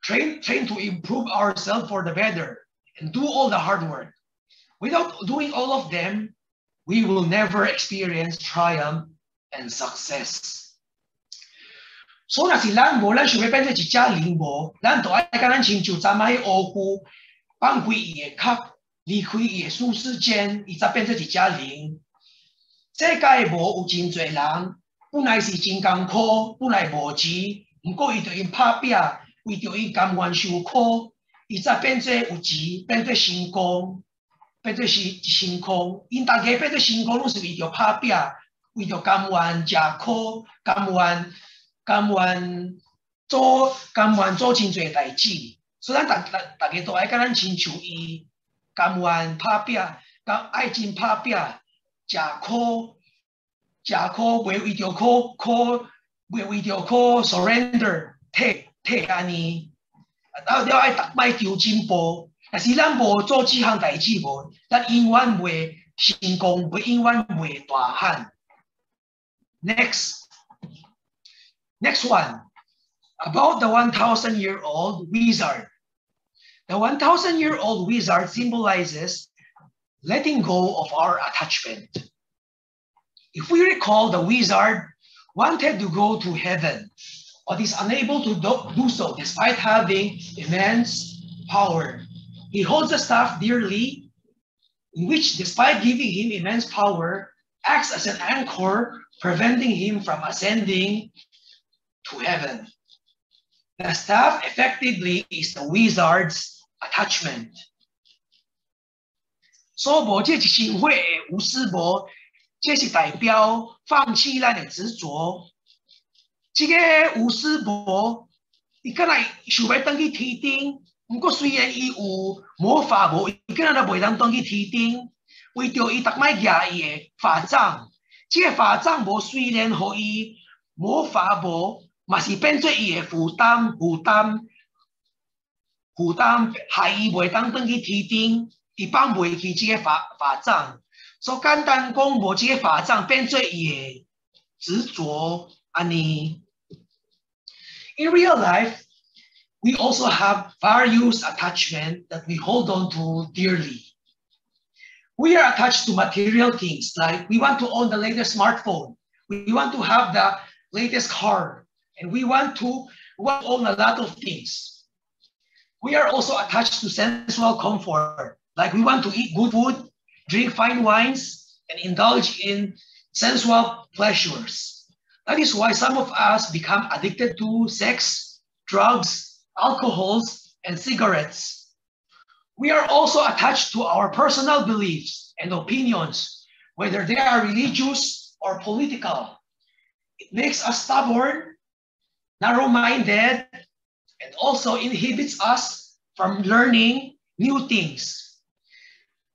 train to improve ourselves for the better, and do all the hard work. Without doing all of them, we will never experience triumph and success. So 若是咱无咱想要变做一只人无，咱就爱甲咱亲像昨摆乌龟放开伊的壳。离开伊的舒适圈，伊才变做一只人。世界无有真侪人，本来是真艰苦，本来无钱，毋过伊着因拍拼，为着伊甘愿受苦，伊才变做有钱，变做成功，成功。因大家变做成功，拢是为着拍拼，为着甘愿吃苦，甘愿做真侪代志。所以咱大家都爱甲咱亲像伊。甘愿拍拼，爱真拍拼，吃苦，袂为着苦，袂为着苦 surrender， 退安尼，了爱逐摆求进步。但是咱无做这项代志无，咱永远袂成功，永远袂大汉。Next one about the 1,000-year-old wizard. The 1,000-year-old wizard symbolizes letting go of our attachment. If we recall, the wizard wanted to go to heaven, but is unable to do so despite having immense power. He holds the staff dearly, in which, despite giving him immense power, acts as an anchor, preventing him from ascending to heaven. The staff effectively is the wizard's attachment.所以这一行会的无私无，这是代表放弃咱的执着。这个无私无，伊敢若想要转去天顶，不过虽然伊有魔法无，伊敢若都袂当转去天顶，为着伊逐摆举伊的法杖，这个法杖无虽然互伊魔法无，嘛是变做伊的负担，害伊袂当转去天顶。伊放袂去这个法杖，所以简单讲，无这个法杖变做伊的执着安尼。In real life, we also have various attachment that we hold on to dearly. We are attached to material things, like we want to own the latest smartphone, we want to have the latest car, and we want to own a lot of things. We are also attached to sensual comfort. Like we want to eat good food, drink fine wines, and indulge in sensual pleasures. That is why some of us become addicted to sex, drugs, alcohols, and cigarettes. We are also attached to our personal beliefs and opinions, whether they are religious or political. It makes us stubborn, narrow-minded, and also inhibits us from learning new things.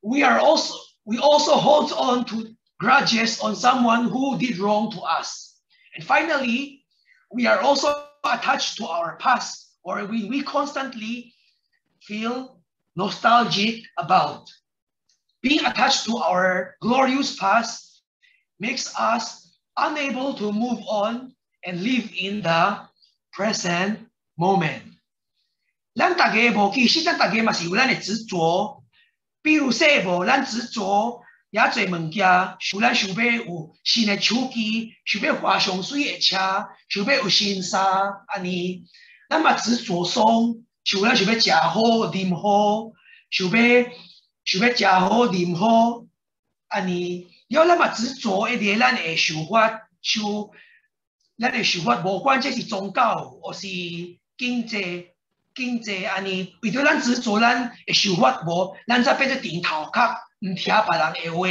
We also hold on to grudges on someone who did wrong to us. And finally, we are also attached to our past, or we constantly feel nostalgic about. Being attached to our glorious past makes us unable to move on and live in the present moment. 咱大家无，其实咱大家嘛是有咱的执着。比如说无，咱执着遐侪物件，咱想要有新的手机，想要花上水的车，想要有新衫，安尼，咱嘛执着爽，咱想要食好、啉好，想要食好、啉好，安尼，了咱嘛执着一个咱的想法，咱的想法，无管这是宗教或是经济。经济安尼，为着咱执着咱的想法无，咱才变做顶头壳，唔听别人的话，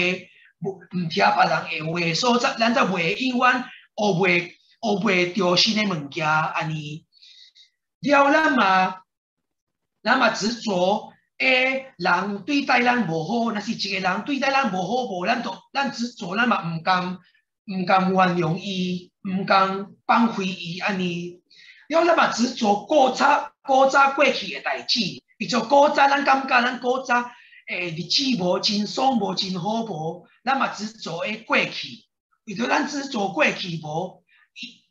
唔听别人的话，所以咱才袂永远学袂着新的物件安尼。了咱嘛执着人对待咱无好，若是一个人对待咱无好无，咱执着咱嘛唔甘原谅伊，唔甘放开伊安尼。了咱嘛执着古早过去的代志，比如古早咱感觉咱古早日子无真爽无真好无，咱嘛执着过去，为着咱执着过去无，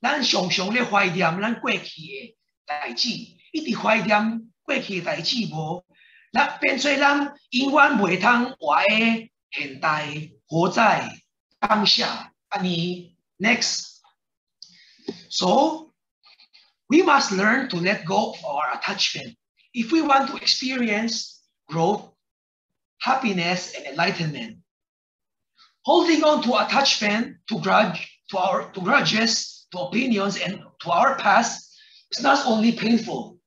咱常常咧怀念咱过去的代志，一直怀念过去的代志无，咱变做咱永远袂通活的现代，活在当下。安尼 ，next， so we must learn to let go of our attachment if we want to experience growth, happiness, and enlightenment. Holding on to attachment, to grudges, to opinions, and to our past is not only painful,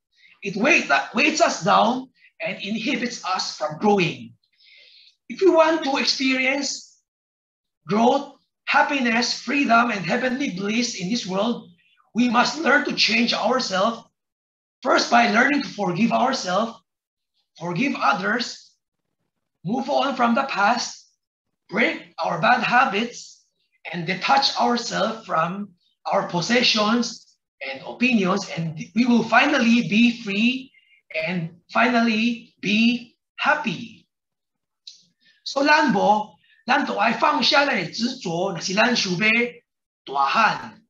it weighs us down and inhibits us from growing. If we want to experience growth, happiness, freedom, and heavenly bliss in this world, we must learn to change ourselves, first by learning to forgive ourselves, forgive others, move on from the past, break our bad habits, and detach ourselves from our possessions and opinions, and we will finally be free and finally be happy. So 咱就爱放下咱的执着，若是咱想要大汉，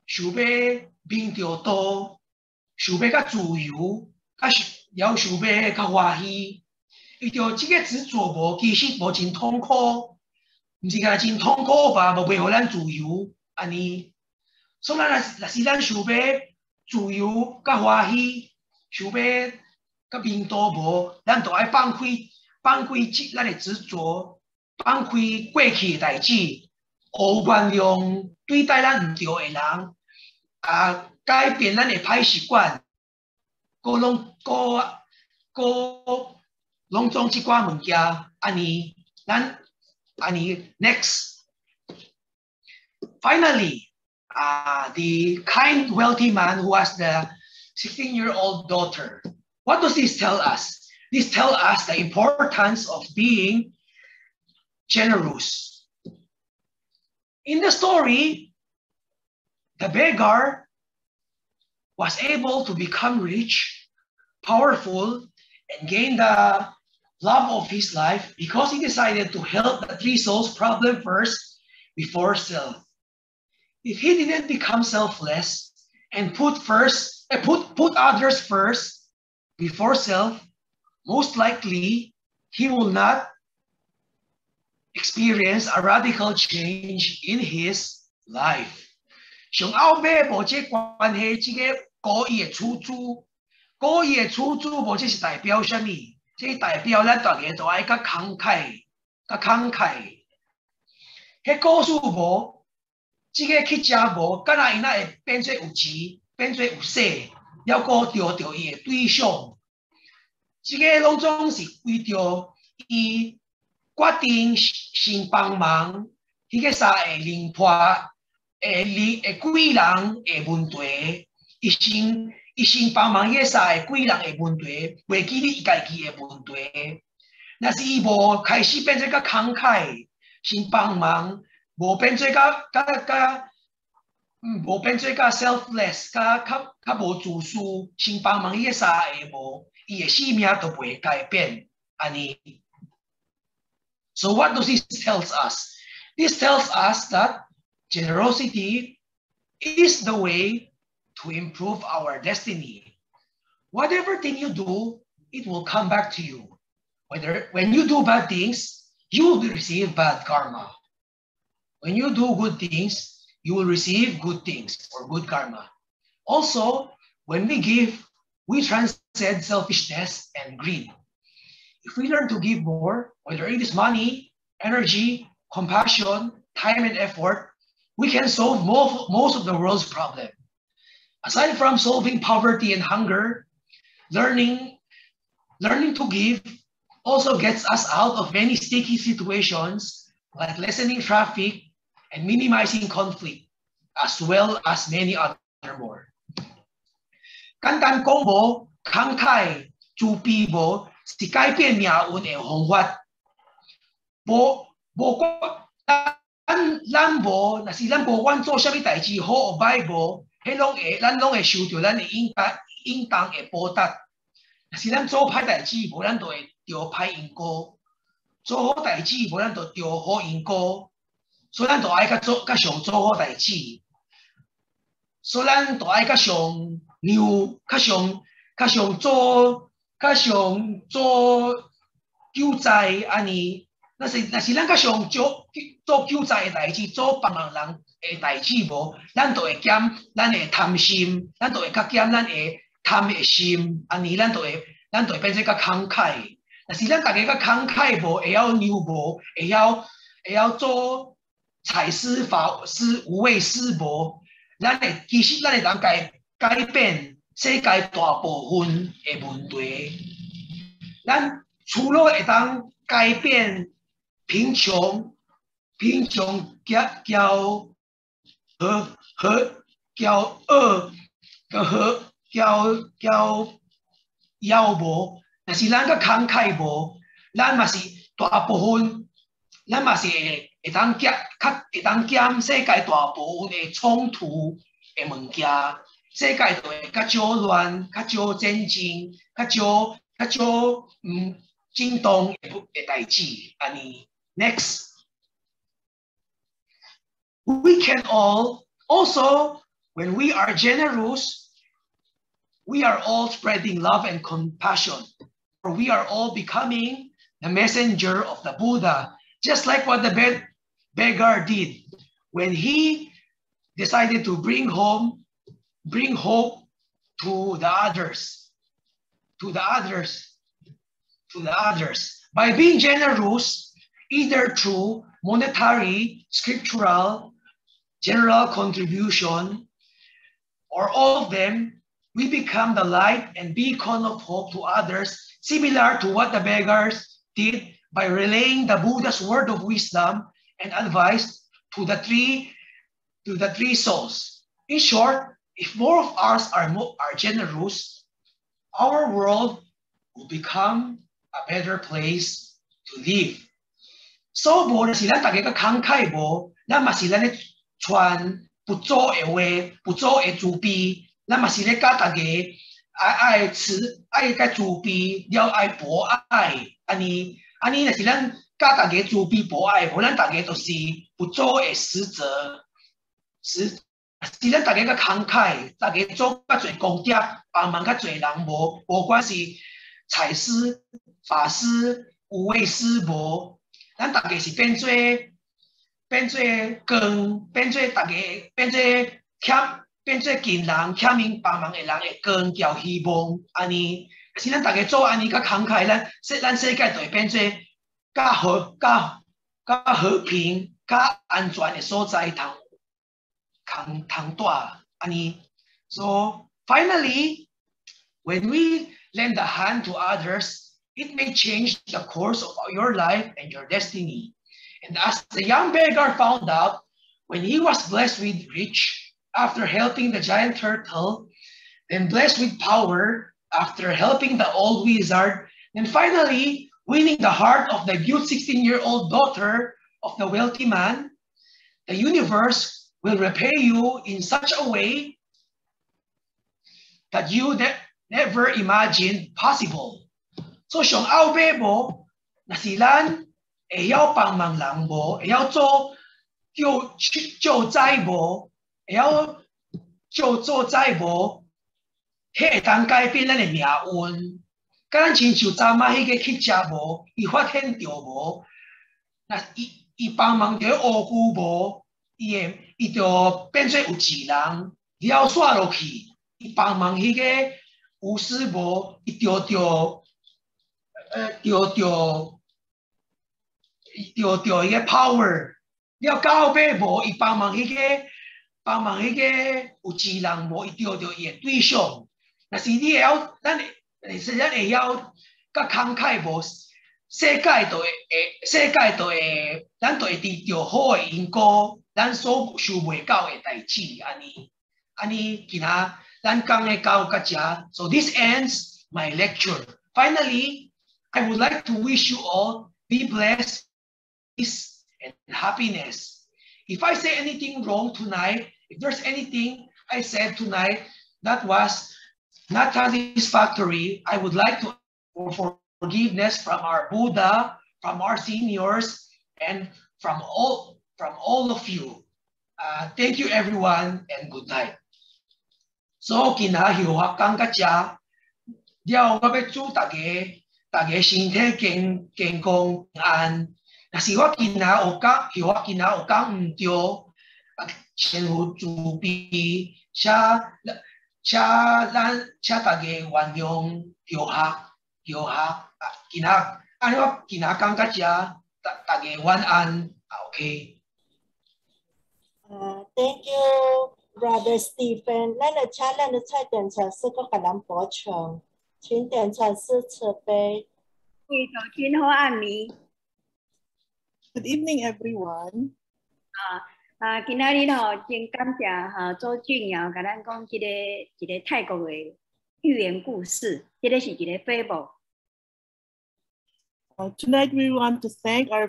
想要面着道，想要较自由，要想要较欢喜，为着这个执着无，其实无真痛苦，毋是讲真痛苦吧，无袂互咱自由安尼。所以咱若是咱想要自由较欢喜，想要较面多无，咱就爱放开咱的执着，放开过去的代志，学原谅对待咱毋对的人，改变咱的歹习惯，拢种即寡物件，安尼next。Finally, the kind, wealthy man who has the 16-year-old daughter. What does this tell us? This tells us the importance of being generous. In the story, the beggar was able to become rich, powerful, and gain the love of his life because he decided to help the three souls problem first before self. If he didn't become selfless and put others first before self, most likely he will not experience a radical change in his life. 上后尾无这关系，这个故意的处处无这是代表什么？这代表咱大家都爱较慷慨。迄故事无，这个去食无，敢若伊那会变做有钱，变做有势，了个钓着伊的对象。这个拢总是为着伊决定先帮忙，迄个啥会灵破贵人的问题，伊先帮忙迄个啥会贵人的问题，袂记你家己的问题。若是伊无开始变做较慷慨，先帮忙，无变做较 selfless， 较无自私，先帮忙迄个啥会无，伊的生命都袂改变。安尼。So what does this tells us? This tells us that generosity is the way to improve our destiny. Whatever thing you do, it will come back to you. When you do bad things, you will receive bad karma. When you do good things, you will receive good things or good karma. Also, when we give, we transcend selfishness and greed. If we learn to give more, whether it is money, energy, compassion, time, and effort, we can solve most of the world's problems. Aside from solving poverty and hunger, learning to give also gets us out of many sticky situations like lessening traffic and minimizing conflict, as well as many other more. 简单讲无，慷慨自卑无是改变命运的方法。咱无，若是咱无管做啥物代志好或歹无，咱拢会受到咱的应当的报答。若是咱做歹代志，无咱就会着歹因果；做好代志，无咱就着好因果。所以咱就爱较上做好代志。所以咱就爱较上救灾安尼。若是咱较上做救灾的代志，做帮忙人的代志无，咱就会减咱的贪心，咱就会较减咱的贪的心，安尼咱就会变做较慷慨。若是咱大家较慷慨无，会晓牛无，会晓做财施法施无畏施无，其实咱会当改变世界大部分的问题。咱除了会当改变贫穷妖无，若是咱较慷慨无，咱嘛是大部分，咱嘛是会当减世界大部分的冲突的物件，世界就会较少乱、较少战争、较少震动的代志，安尼。Next, we can also, when we are generous, we are all spreading love and compassion, or we are all becoming the messenger of the Buddha, just like what the beggar did when he decided to bring hope to the others, by being generous, either through monetary, scriptural, general contribution, or all of them. We become the light and beacon of hope to others, similar to what the beggars did by relaying the Buddha's word of wisdom and advice to the three souls. In short, if more of us are generous, our world will become a better place to live. So, na sila taga kakangkay bo, na masila ni chuan, puto ewe, puto e zubi, na masila ka tage, ai ka zubi, liao ai bo ai, ani na sila ka tage zubi bo ai, bo na tage to si, puto e 实则，sila taga ka kangkai, taga做较侪功德，帮忙较侪人无，无管是财师、法师、无畏师无，咱大家是变做光，变做大家变做近人，欠命帮忙的人的光叫希望，安尼，是咱大家做安尼较慷慨，咱世界就会变做较和平、较安全的所在，通住安尼。So finally, when we lend a hand to others, it may change the course of your life and your destiny. And as the young beggar found out, when he was blessed with rich after helping the giant turtle, then blessed with power after helping the old wizard, and finally winning the heart of the cute 16-year-old daughter of the wealthy man, the universe will repay you in such a way that you never imagined possible. So, siyang awe mo, na silan, ayaw pang manglang mo, ayaw to, jo zai mo, ayaw jo zai mo, he tang kai bin lan mia un, kan chin chu zama he ge kitcha mo, I phát hiện điều mo, na I pang mang de o gu mo, I就变做有智人，了煞落去，伊帮忙迄个有师无，伊着伊个 power， 了到尾无，伊帮忙迄个有智人无，伊着伊个对象。若是你会晓，咱会晓甲慷慨无，世界就会，咱就会得到好的因果。咱所想袂到的代志，安尼，其他咱讲的到遮。So this ends my lecture. Finally, I would like to wish you all be blessed, peace, and happiness. If I say anything wrong tonight, if there's anything I said tonight that was not satisfactory, I would like to ask for forgiveness from our Buddha, from our seniors, and from all of you. Thank you everyone and good night. So 今仔休學講到這，了我要祝大家身體健康平安。若是我今仔有講唔對，千夫自悲，請大家原諒休學。今仔我今仔講到這，大家晚安。OK。Thank you, Brother Stephen. 咱的蔡点传师搁甲咱补充，请点传师慈悲。贵头真好暗暝。Good evening, everyone. 今仔日吼，真感謝周俊堯甲咱講一個泰國的寓言故事，這個是一個 fable。Tonight we want to thank our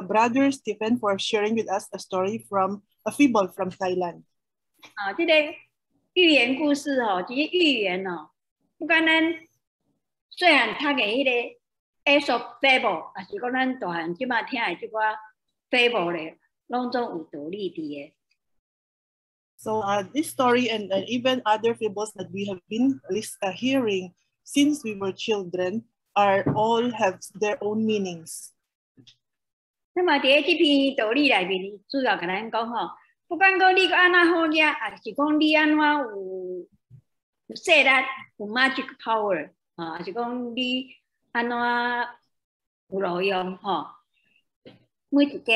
brother Stephen for sharing with us a story from a fable from Thailand. 這個寓言故事哦，這個寓言哦，不管咱雖然讀的迄個 Aesop fable， 也是講咱大漢即馬聽的這個 fable 咧，攏總有道理佇的。So this story and even other fables that we have been hearing since we were children are all have their own meanings. 那么在这篇道理里面，主要跟咱讲吼，不管讲你安怎好嘢，还是讲你安怎有势力、有 magic power 啊，还是讲你安怎有路用吼，每一家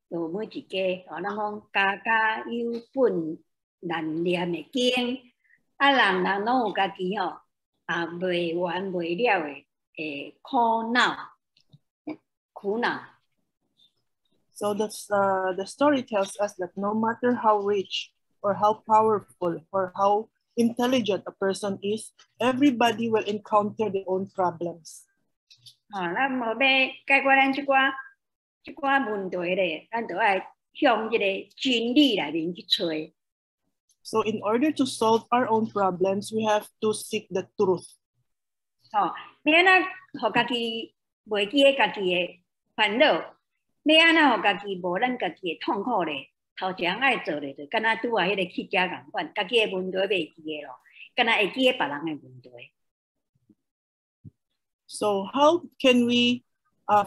就每一家，吼，咱讲家家有本难念的经，啊，人人拢有家己吼啊未完未了的苦恼。So the story tells us that no matter how rich or how powerful or how intelligent a person is, everybody will encounter their own problems. 咱无要解决咱这寡问题咧，咱就要向这个真理内面去找。So in order to solve our own problems, we have to seek the truth. 要安怎互家己袂记家己的烦恼？要安怎互家己无咱家己的痛苦咧？头前爱做咧，就敢若拄啊迄个乞食共款，家己的问题袂记的咯，敢若会记别人的问题。So how can we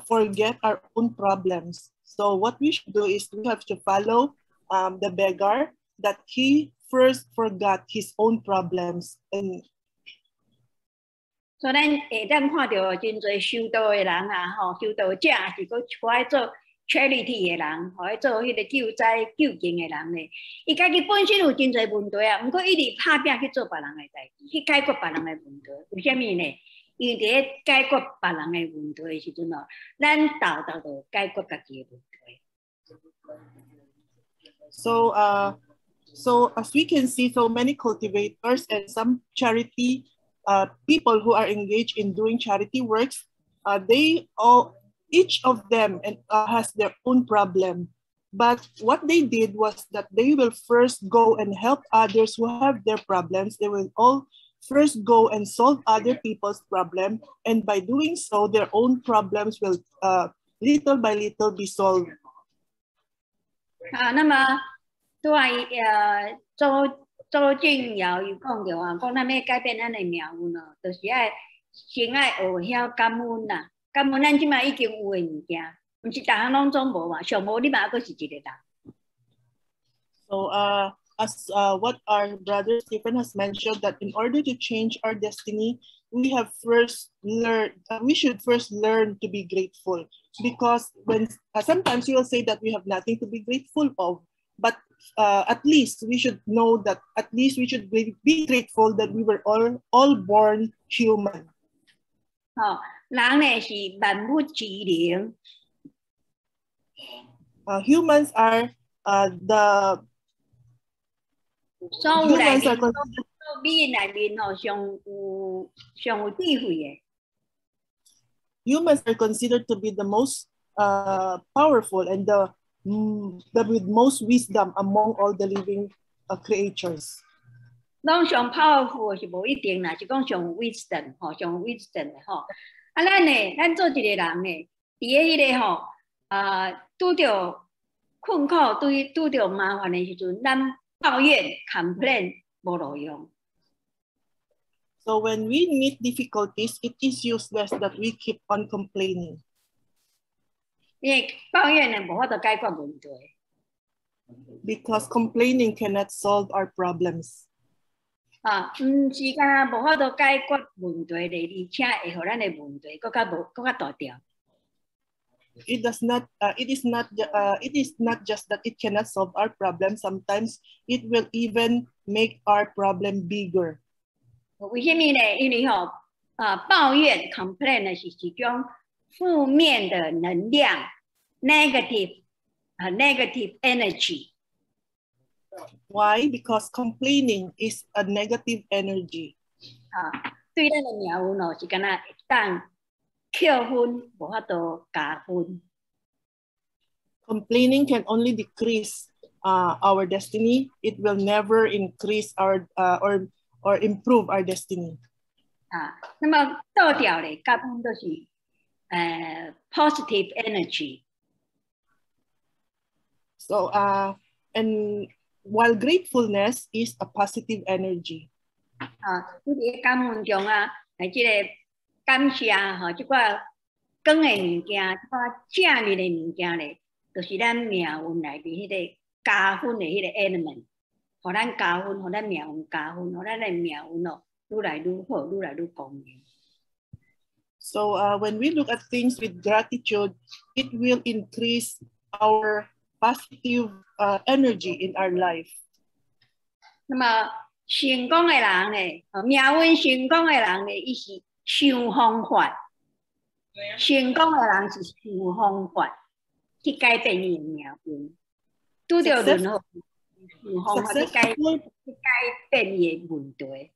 forget our own problems? So what we should do is we have to follow the beggar, that he first forgot his own problems. And所以咱会当看到真侪修道的人啊，吼，修道者是搁爱做 charity 的人，或者做迄个救灾救济的人咧，伊家己本身有真侪问题啊，毋过伊直拍拼去做别人的代志，去解决别人的问题。为虾米呢？因为伫解决别人的问题的时阵哦，咱豆就解决家己的问题。So as we can see, so many cultivators and some charity people who are engaged in doing charity works, each of them has their own problem. But what they did was that they will first go and help others who have their problems. They will all first go and solve other people's problem. And by doing so, their own problems will little by little be solved. 那么拄啊周俊尧有讲着啊，讲咱要改变咱的命运哦，就是爱先爱学晓感恩啦。感恩咱即摆已经有的物件，毋是逐项拢总无嘛，上无你嘛还佫是一个人。So as what our brother Stephen has mentioned, that in order to change our destiny, we should first learn to be grateful, because when sometimes we will say that we have nothing to be grateful of, but at least we should know that at least we should be grateful that we were all born human. 人呢是万物之灵。Humans are the 所有内面，所有美内面吼，上有智慧的。Humans are considered to be the most powerful and the with most wisdom among all the living creatures. 拢上 powerful 是无一定啦，是讲上 wisdom 吼，上 wisdom 的吼。啊，咱做一个人呢，伫迄个吼拄着困苦、拄着麻烦的时阵，咱抱怨 complain 无路用。So when we meet difficulties, it is useless that we keep on complaining. 因为抱怨呢，无法度解决问题。Because complaining cannot solve our problems. 毋是干无法度解决问题咧，而且会互咱的问题更较大条。It is not just that it cannot solve our problem. Sometimes it will even make our problem bigger. 为什么呢？因为抱怨 complain 呢是一种负面的能量 ，negative energy。Why? Because complaining is a negative energy. 对咱的命运哦，是敢若会当扣分，无法度加分。Complaining can only decrease our destiny. It will never increase our or improve our destiny. 那么倒掉咧，加分都是positive energy. So and while gratefulness is a positive energy. 你伫感恩中啊，来即个感谢吼，即个光的物件，即个正面的物件咧，就是咱命运内面迄个加分的迄个 element， 互咱加分，互咱命运加分，互咱的命运哦，愈来愈好，愈来愈光明。So when we look at things with gratitude, it will increase our positive energy in our life. 那么成功的人咧，命运成功的人咧，伊是想方法。成功的人是想方法去改变伊的命运，拄着任何想方法去改变伊的问题。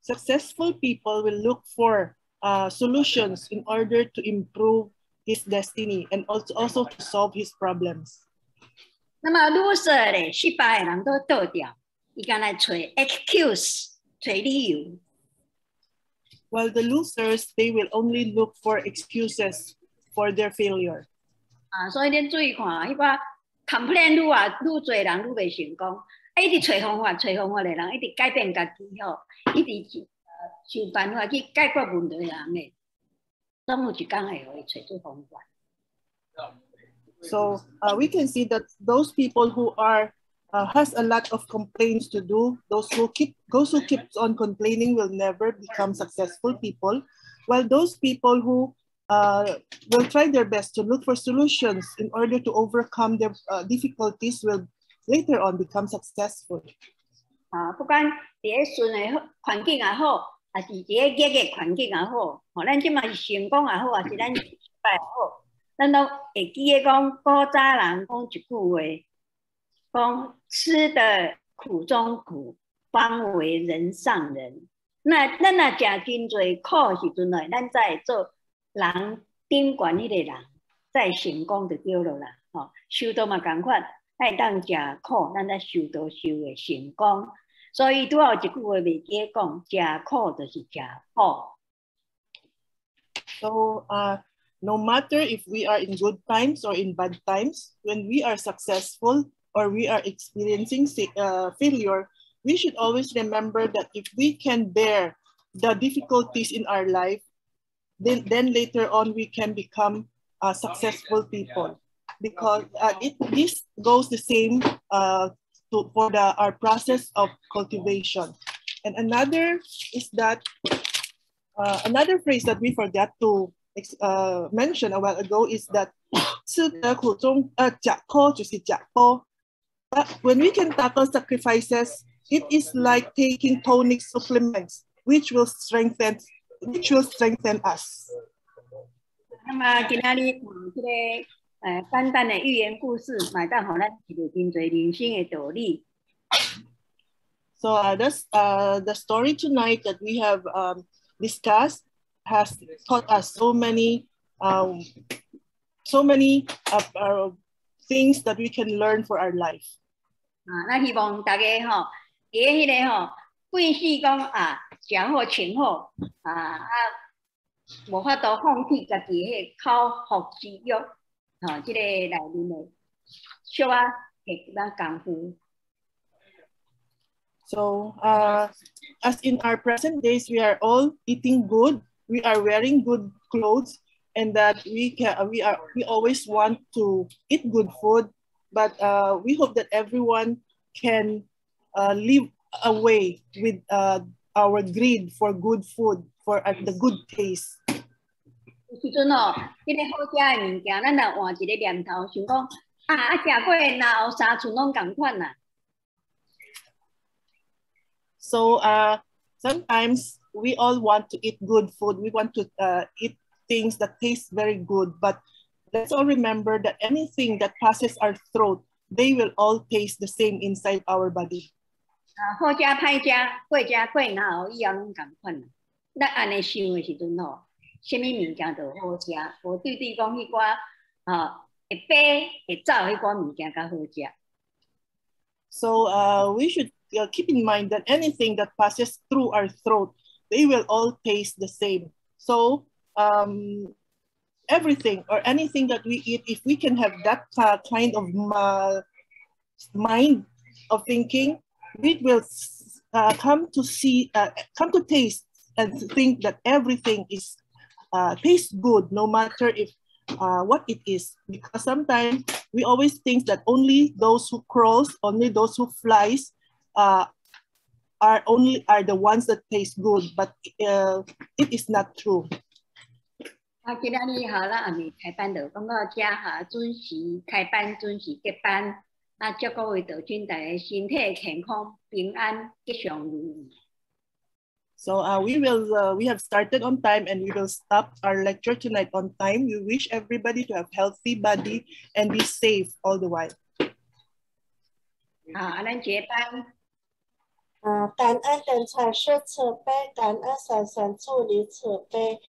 Successful people will look for solutions in order to improve his destiny and also to solve his problems. 那么 loser 咧，失败的人都倒掉，伊敢来找 excuse， 找理由。While the losers, they will only look for excuses for their failure. 所以你注意看，迄个 complain 愈多人愈未成功，一直找方法的人，一直改变家己吼，一直想办法去解决问题的人咧，总有一天会互伊找出方法。So we can see that those people who are has a lot of complaints to do, those who keep on complaining will never become successful people, while those people who will try their best to look for solutions in order to overcome their difficulties will later on become successful. 不管伫个顺的环境也好，还是伫个逆的环境也好，咱即嘛是成功也好，还是咱失败也好，咱都会记得讲古早人讲一句话，讲吃的苦中苦，方为人上人。那咱若食真侪苦时阵呢，咱才会做人顶悬迄个人，再成功就对了啦。修道嘛同款，爱当食苦，咱才修道修会成功。所以拄好有一句话袂记讲，食苦就是食苦。So no matter if we are in good times or in bad times, when we are successful or we are experiencing failure, we should always remember that if we can bear the difficulties in our life, then later on we can become successful people. Because this goes the same for our process of cultivation. And another is that another phrase that we forgot to mention a while ago is that 吃得苦中甲苦就是甲多. But when we can tackle sacrifices, it is like taking tonic supplements, which will strengthen us. 那么今仔日这个简单的寓言故事，买当互咱一个真侪人生的道理。So that's the story tonight that we have discussed has taught us so many things that we can learn for our life. 咱希望大家吼，伫迄个吼，惯势讲食好穿好无法度放弃家己迄口腹之欲，即个内面的小下咱功夫。So as in our present days, we are all eating good, we are wearing good clothes, and that we always want to eat good food, but we hope that everyone can live away with our greed for good food, for the good taste. 有时阵哦，迄个好食的物件，咱若换一个念头，想讲食过然后三寸拢同款啦。So sometimes we all want to eat good food. We want to eat things that taste very good, but let's all remember that anything that passes our throat, they will all taste the same inside our body. 好食歹食，过食过然后以后拢同款啦。咱安尼想的时阵吼，什么物件都好食，无对讲迄寡会飞会走迄寡物件较好食。So we should keep in mind that anything that passes through our throat, they will all taste the same. So everything or anything that we eat, if we can have that kind of mind, of thinking, we will come to taste and think that everything is tastes good, no matter if what it is. Because sometimes we always think that only those who crawls, only those who flies, are the ones that taste good, but it is not true. 今仔日好啦，暗暝开班就讲到遮哈，准时开班，准时结班。祝各位道君大家身体健康、平安、吉祥如意。So we have started on time and we will stop our lecture tonight on time. We wish everybody to have healthy body and be safe all the while. 咱结班。感恩等财师慈悲，感恩神神助理慈悲。